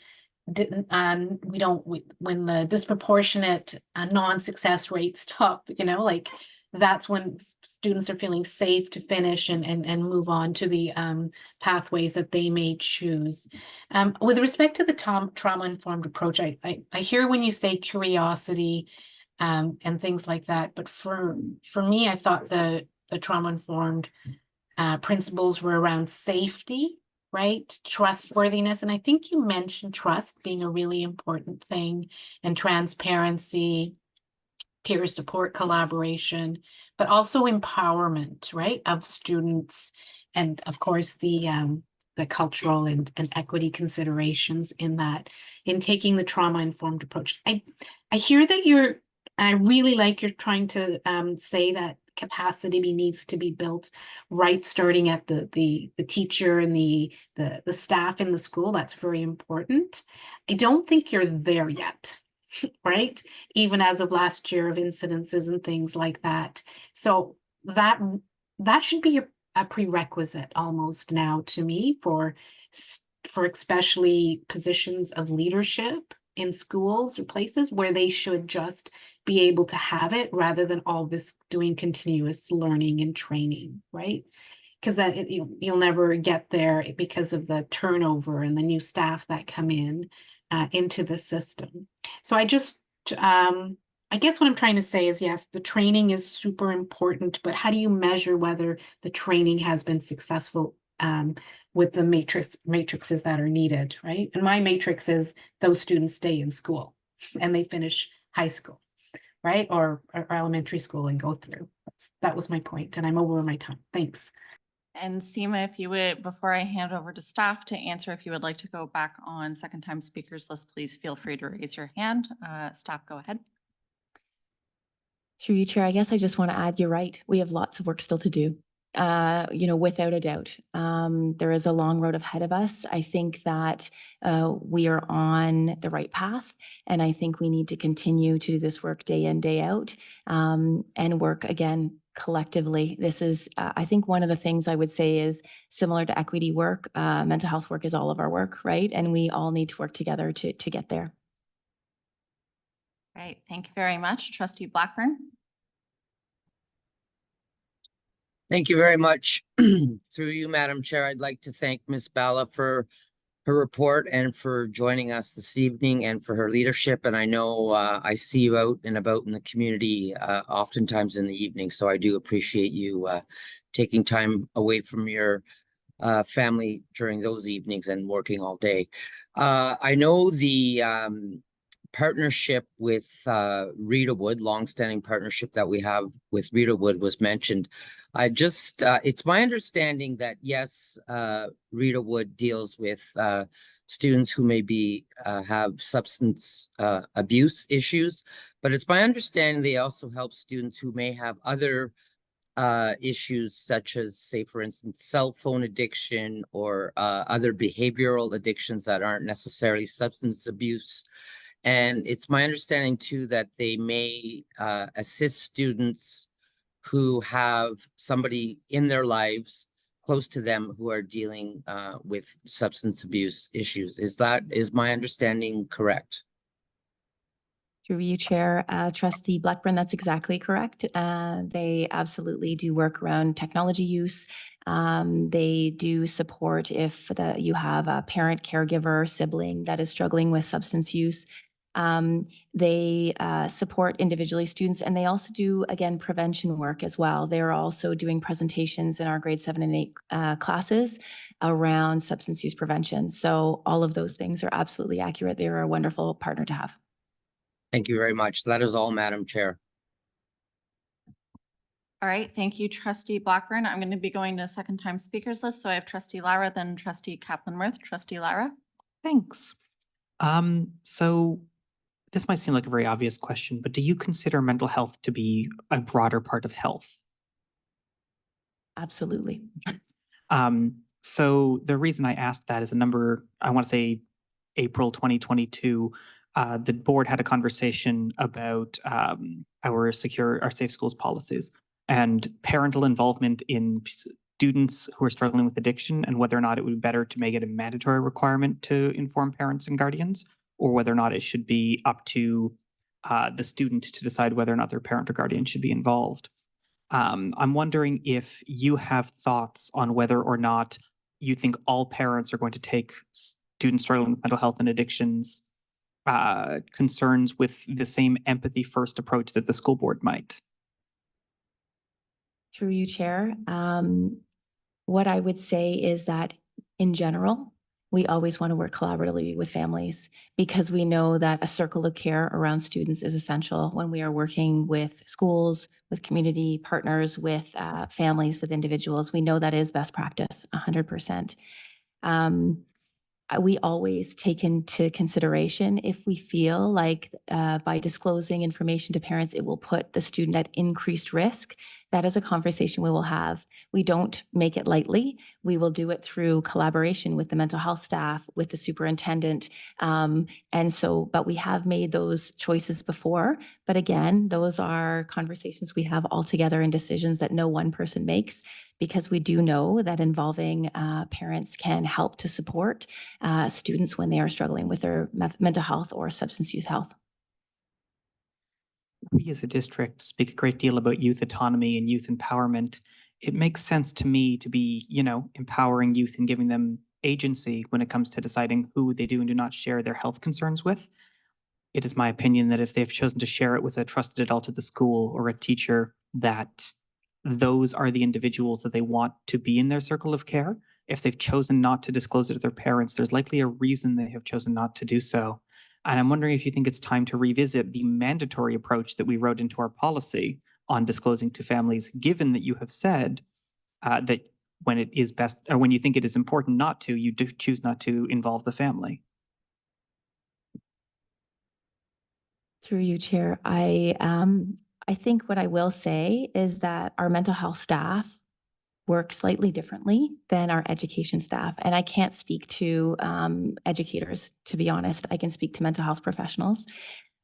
when the disproportionate non-success rates stop, like that's when students are feeling safe to finish and move on to the pathways that they may choose. With respect to the trauma-informed approach, I hear when you say curiosity and things like that, but for me, I thought the trauma-informed principles were around safety, right? Trustworthiness. And I think you mentioned trust being a really important thing, and transparency, peer support, collaboration, but also empowerment, right, of students, and of course the cultural and equity considerations in taking the trauma-informed approach. I hear that I really like you're trying to say that capacity needs to be built right starting at the teacher and the staff in the school. That's very important. I don't think you're there yet. Right? Even as of last year of incidences and things like that. So that should be a prerequisite almost now to me for especially positions of leadership in schools or places where they should just be able to have it rather than always doing continuous learning and training, right? Because you'll never get there because of the turnover and the new staff that come in into the system. So I guess what I'm trying to say is, yes, the training is super important, but how do you measure whether the training has been successful with the matrices that are needed, right? And my matrix is those students stay in school and they finish high school, right? Or elementary school and go through. That was my point, and I'm over my time. Thanks. And Seema, if you would, before I hand over to staff to answer, if you would like to go back on second time speakers list, please feel free to raise your hand. Staff, go ahead. Through you, Chair, I guess I just want to add, you're right. We have lots of work still to do. Without a doubt, there is a long road ahead of us. I think that we are on the right path, and I think we need to continue to do this work day in, day out, and work again collectively. This is, I think one of the things I would say is similar to equity work, mental health work is all of our work, right? And we all need to work together to get there. Right, thank you very much. Trustee Blackburn. Thank you very much. Through you, Madam Chair, I'd like to thank Ms. Bala for her report and for joining us this evening and for her leadership. And I know I see you out and about in the community oftentimes in the evening, so I do appreciate you taking time away from your family during those evenings and working all day. I know the partnership with Rita Wood, longstanding partnership that we have with Rita Wood was mentioned. It's my understanding that yes, Rita Wood deals with students who maybe have substance abuse issues, but it's my understanding they also help students who may have other issues such as, say, for instance, cell phone addiction or other behavioral addictions that aren't necessarily substance abuse. And it's my understanding too that they may assist students who have somebody in their lives close to them who are dealing with substance abuse issues. Is my understanding correct? Through you, Chair. Trustee Blackburn, that's exactly correct. They absolutely do work around technology use. They do support if you have a parent, caregiver, sibling that is struggling with substance use. They support individually students, and they also do, again, prevention work as well. They're also doing presentations in our grade 7 and 8 classes around substance use prevention. So all of those things are absolutely accurate. They're a wonderful partner to have. Thank you very much. That is all, Madam Chair. All right, thank you, trustee Blackburn. I'm going to be going to second time speakers list. So I have trustee Lara, then trustee Kaplan-Murth. Trustee Lara. Thanks. So this might seem like a very obvious question, but do you consider mental health to be a broader part of health? Absolutely. So the reason I asked that is I want to say April 2022, the board had a conversation about our safe schools policies and parental involvement in students who are struggling with addiction, and whether or not it would be better to make it a mandatory requirement to inform parents and guardians, or whether or not it should be up to the student to decide whether or not their parent or guardian should be involved. I'm wondering if you have thoughts on whether or not you think all parents are going to take students struggling with mental health and addictions concerns with the same empathy first approach that the school board might. Through you, Chair. What I would say is that in general, we always want to work collaboratively with families because we know that a circle of care around students is essential when we are working with schools, with community partners, with families, with individuals. We know that is best practice, 100%. We always take into consideration if we feel like by disclosing information to parents, it will put the student at increased risk. That is a conversation we will have. We don't make it lightly. We will do it through collaboration with the mental health staff, with the superintendent. But we have made those choices before. But again, those are conversations we have all together and decisions that no one person makes, because we do know that involving parents can help to support students when they are struggling with their mental health or substance use health. We as a district speak a great deal about youth autonomy and youth empowerment. It makes sense to me to be, empowering youth and giving them agency when it comes to deciding who they do and do not share their health concerns with. It is my opinion that if they've chosen to share it with a trusted adult at the school or a teacher, that those are the individuals that they want to be in their circle of care. If they've chosen not to disclose it to their parents, there's likely a reason they have chosen not to do so. And I'm wondering if you think it's time to revisit the mandatory approach that we wrote into our policy on disclosing to families, given that you have said that when it is best, or when you think it is important not to, you do choose not to involve the family. Through you, Chair, I think what I will say is that our mental health staff work slightly differently than our education staff. And I can't speak to educators, to be honest. I can speak to mental health professionals.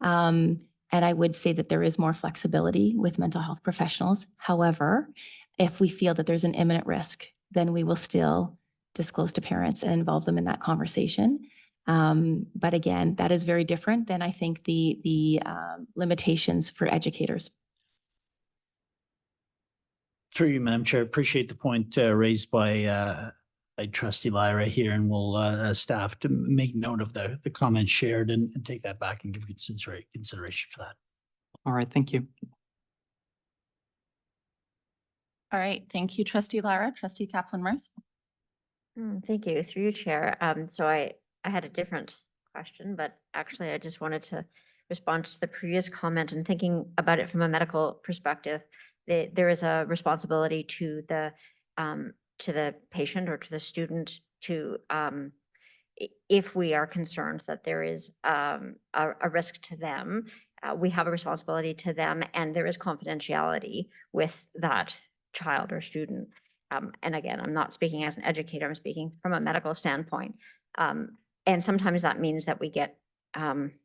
And I would say that there is more flexibility with mental health professionals. However, if we feel that there's an imminent risk, then we will still disclose to parents and involve them in that conversation. But again, that is very different than I think the limitations for educators. Through you, Madam Chair, appreciate the point raised by Trustee Lyra here, and we'll staff to make note of the comments shared and take that back and give consideration for that. All right, thank you. All right, thank you, trustee Lara. Trustee Kaplan-Murth. Thank you. Through you, Chair. So I had a different question, but actually I just wanted to respond to the previous comment and thinking about it from a medical perspective. There is a responsibility to the patient or to the student to, if we are concerned that there is a risk to them, we have a responsibility to them, and there is confidentiality with that child or student. And again, I'm not speaking as an educator, I'm speaking from a medical standpoint. And sometimes that means that we get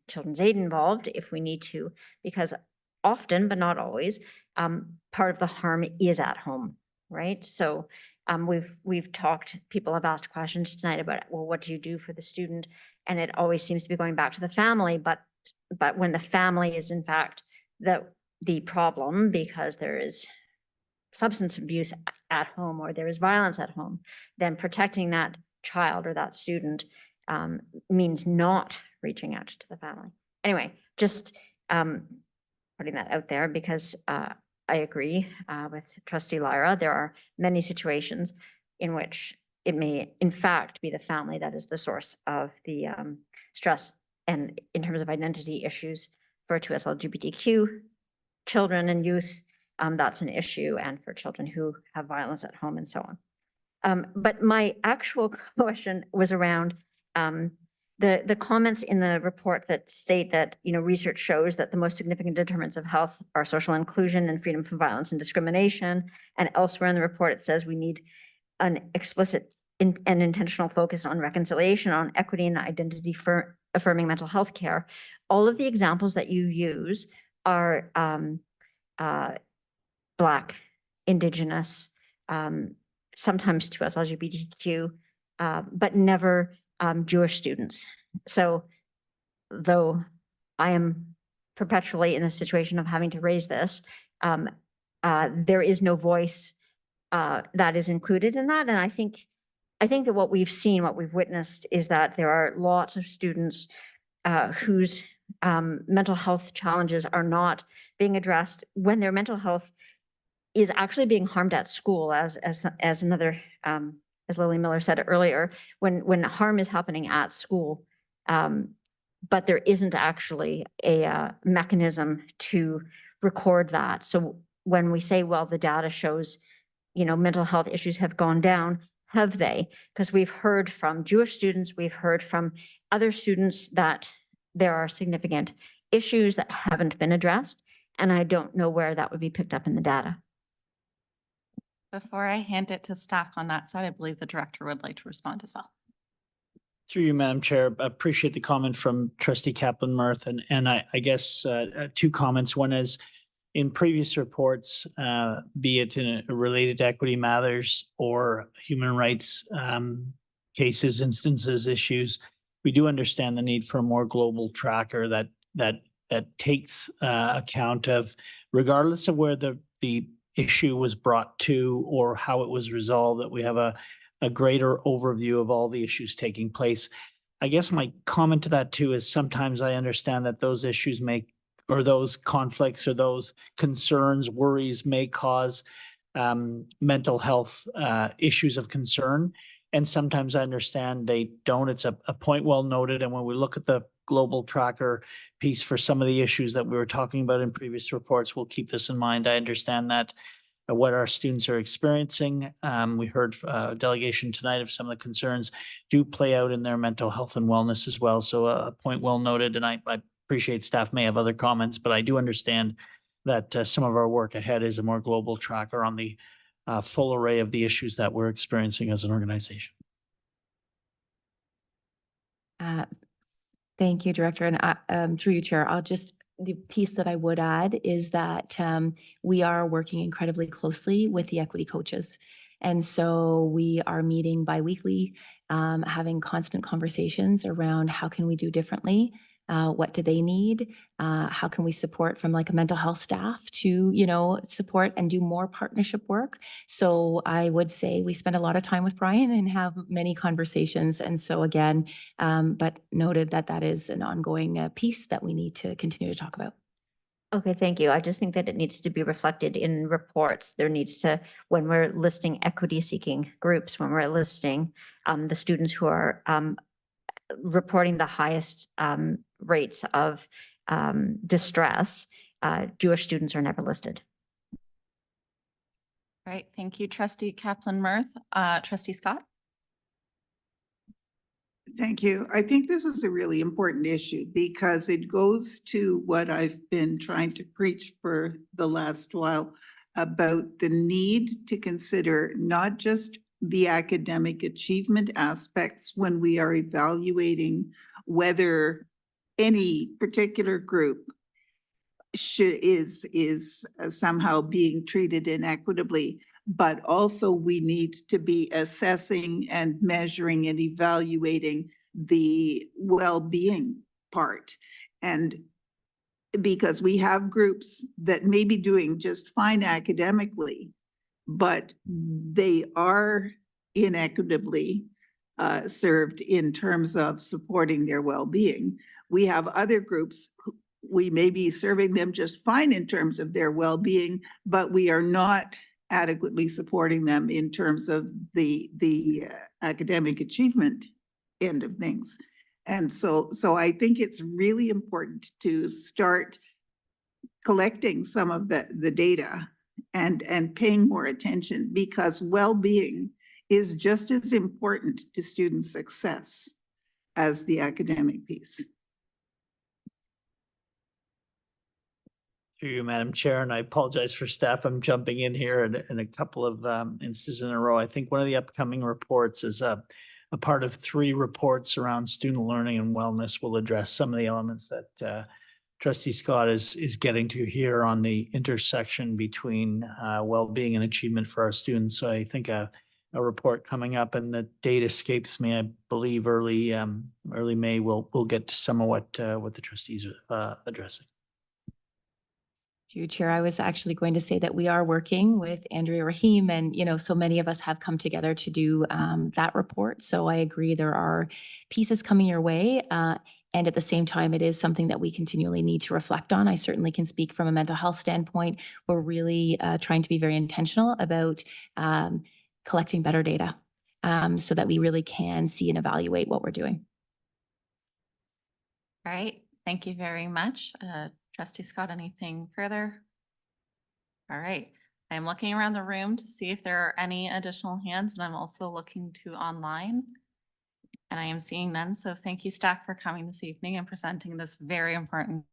Children's Aid involved if we need to, because often, but not always, part of the harm is at home, right? So we've talked, people have asked questions tonight about, well, what do you do for the student? And it always seems to be going back to the family, but when the family is in fact the problem because there is substance abuse at home or there is violence at home, then protecting that child or that student means not reaching out to the family. Anyway, just putting that out there because I agree with Trustee Lyra. There are many situations in which it may in fact be the family that is the source of the stress, and in terms of identity issues for 2S LGBTQ children and youth, that's an issue, and for children who have violence at home and so on. But my actual question was around the comments in the report that state that, research shows that the most significant determinants of health are social inclusion and freedom from violence and discrimination. And elsewhere in the report, it says we need an explicit and intentional focus on reconciliation, on equity and identity for affirming mental health care. All of the examples that you use are Black, Indigenous, sometimes to us LGBTQ, but never Jewish students. So though I am perpetually in a situation of having to raise this, there is no voice that is included in that. And I think that what we've seen, what we've witnessed is that there are lots of students whose mental health challenges are not being addressed when their mental health is actually being harmed at school, as another, as Lily Miller said earlier, when harm is happening at school, but there isn't actually a mechanism to record that. So when we say, well, the data shows, mental health issues have gone down, have they? Because we've heard from Jewish students, we've heard from other students that there are significant issues that haven't been addressed, and I don't know where that would be picked up in the data. Before I hand it to staff on that side, I believe the director would like to respond as well. Through you, Madam Chair, I appreciate the comment from Trustee Kaplan-Murth, and I guess two comments. One is, in previous reports, be it in related to equity matters or human rights cases, instances, issues, we do understand the need for a more global tracker that takes account of, regardless of where the issue was brought to or how it was resolved, that we have a greater overview of all the issues taking place. I guess my comment to that too is sometimes I understand that those issues or those conflicts or those concerns, worries may cause mental health issues of concern. And sometimes I understand they don't. It's a point well noted. And when we look at the global tracker piece for some of the issues that we were talking about in previous reports, we'll keep this in mind. I understand that what our students are experiencing. We heard a delegation tonight of some of the concerns do play out in their mental health and wellness as well. So a point well noted, and I appreciate staff may have other comments, but I do understand that some of our work ahead is a more global tracker on the full array of the issues that we're experiencing as an organization. Thank you, Director. And through you, Chair, the piece that I would add is that we are working incredibly closely with the equity coaches. And so we are meeting biweekly, having constant conversations around how can we do differently? What do they need? How can we support from like a mental health staff to, support and do more partnership work? So I would say we spend a lot of time with Brian and have many conversations. And so again, but noted that is an ongoing piece that we need to continue to talk about. Okay, thank you. I just think that it needs to be reflected in reports. There needs to, when we're listing equity seeking groups, when we're listing the students who are reporting the highest rates of distress, Jewish students are never listed. All right, thank you, Trustee Kaplan-Murth. Trustee Scott? Thank you. I think this is a really important issue because it goes to what I've been trying to preach for the last while about the need to consider not just the academic achievement aspects when we are evaluating whether any particular group is somehow being treated inequitably, but also we need to be assessing and measuring and evaluating the well-being part. And because we have groups that may be doing just fine academically, but they are inequitably served in terms of supporting their well-being. We have other groups, we may be serving them just fine in terms of their well-being, but we are not adequately supporting them in terms of the academic achievement end of things. And so I think it's really important to start collecting some of the data and paying more attention, because well-being is just as important to student success as the academic piece. Through you, Madam Chair, and I apologize for staff. I'm jumping in here in a couple of instances in a row. I think one of the upcoming reports is a part of 3 reports around student learning and wellness. Will address some of the elements that Trustee Scott is getting to here on the intersection between well-being and achievement for our students. So I think a report coming up, and the date escapes me. I believe early May. We'll get to some of what the trustees addressing. Through you, Chair, I was actually going to say that we are working with Andrea Rahim, and so many of us have come together to do that report. So I agree, there are pieces coming your way, and at the same time, it is something that we continually need to reflect on. I certainly can speak from a mental health standpoint. We're really trying to be very intentional about collecting better data, so that we really can see and evaluate what we're doing. All right, thank you very much. Trustee Scott, anything further? All right, I'm looking around the room to see if there are any additional hands, and I'm also looking to online. And I am seeing none, so thank you, staff, for coming this evening and presenting this very important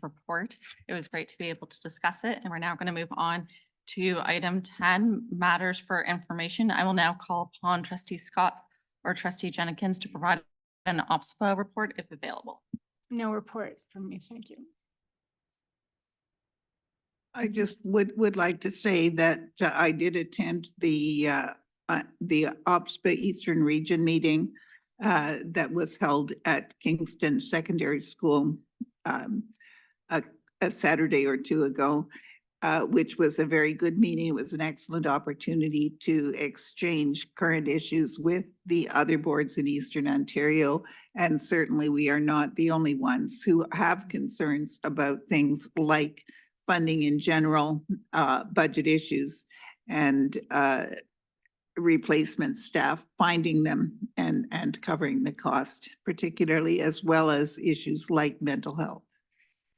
report. It was great to be able to discuss it, and we're now going to move on to item 10, matters for information. I will now call upon Trustee Scott or Trustee Jenkins to provide an OPSPA report if available. No report from me, thank you. I just would like to say that I did attend the OPSPA Eastern Region meeting that was held at Kingston Secondary School a Saturday or 2 ago, which was a very good meeting. It was an excellent opportunity to exchange current issues with the other boards in Eastern Ontario. And certainly we are not the only ones who have concerns about things like funding in general, budget issues, and replacement staff, finding them and covering the cost, particularly, as well as issues like mental health.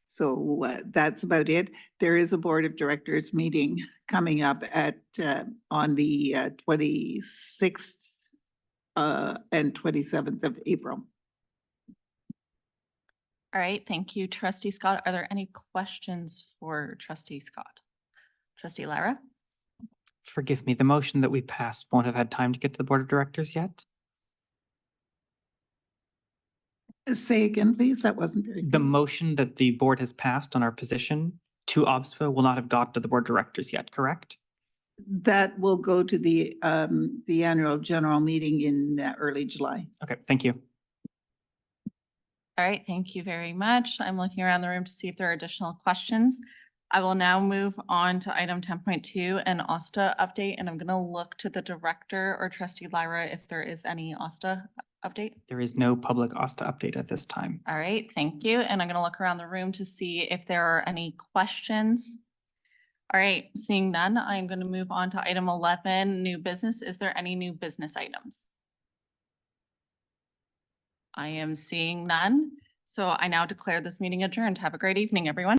So that's about it. There is a board of directors meeting coming up at on the 26th and 27th of April. All right, thank you, Trustee Scott. Are there any questions for Trustee Scott? Trustee Lara? Forgive me, the motion that we passed won't have had time to get to the Board of Directors yet? Say again, please. That wasn't very The clear. motion that the board has passed on our position to OPSPA will not have got to the Board of Directors yet, correct? That will go to the annual general meeting in early July. Okay, thank you. All right, thank you very much. I'm looking around the room to see if there are additional questions. I will now move on to item 10.2, an OSTA update, and I'm going to look to the director or Trustee Lyra if there is any OSTA update. There is no public OSTA update at this time. All right, thank you. And I'm going to look around the room to see if there are any questions. All right, seeing none, I'm going to move on to item 11, new business. Is there any new business items? I am seeing none. So I now declare this meeting adjourned. Have a great evening, everyone.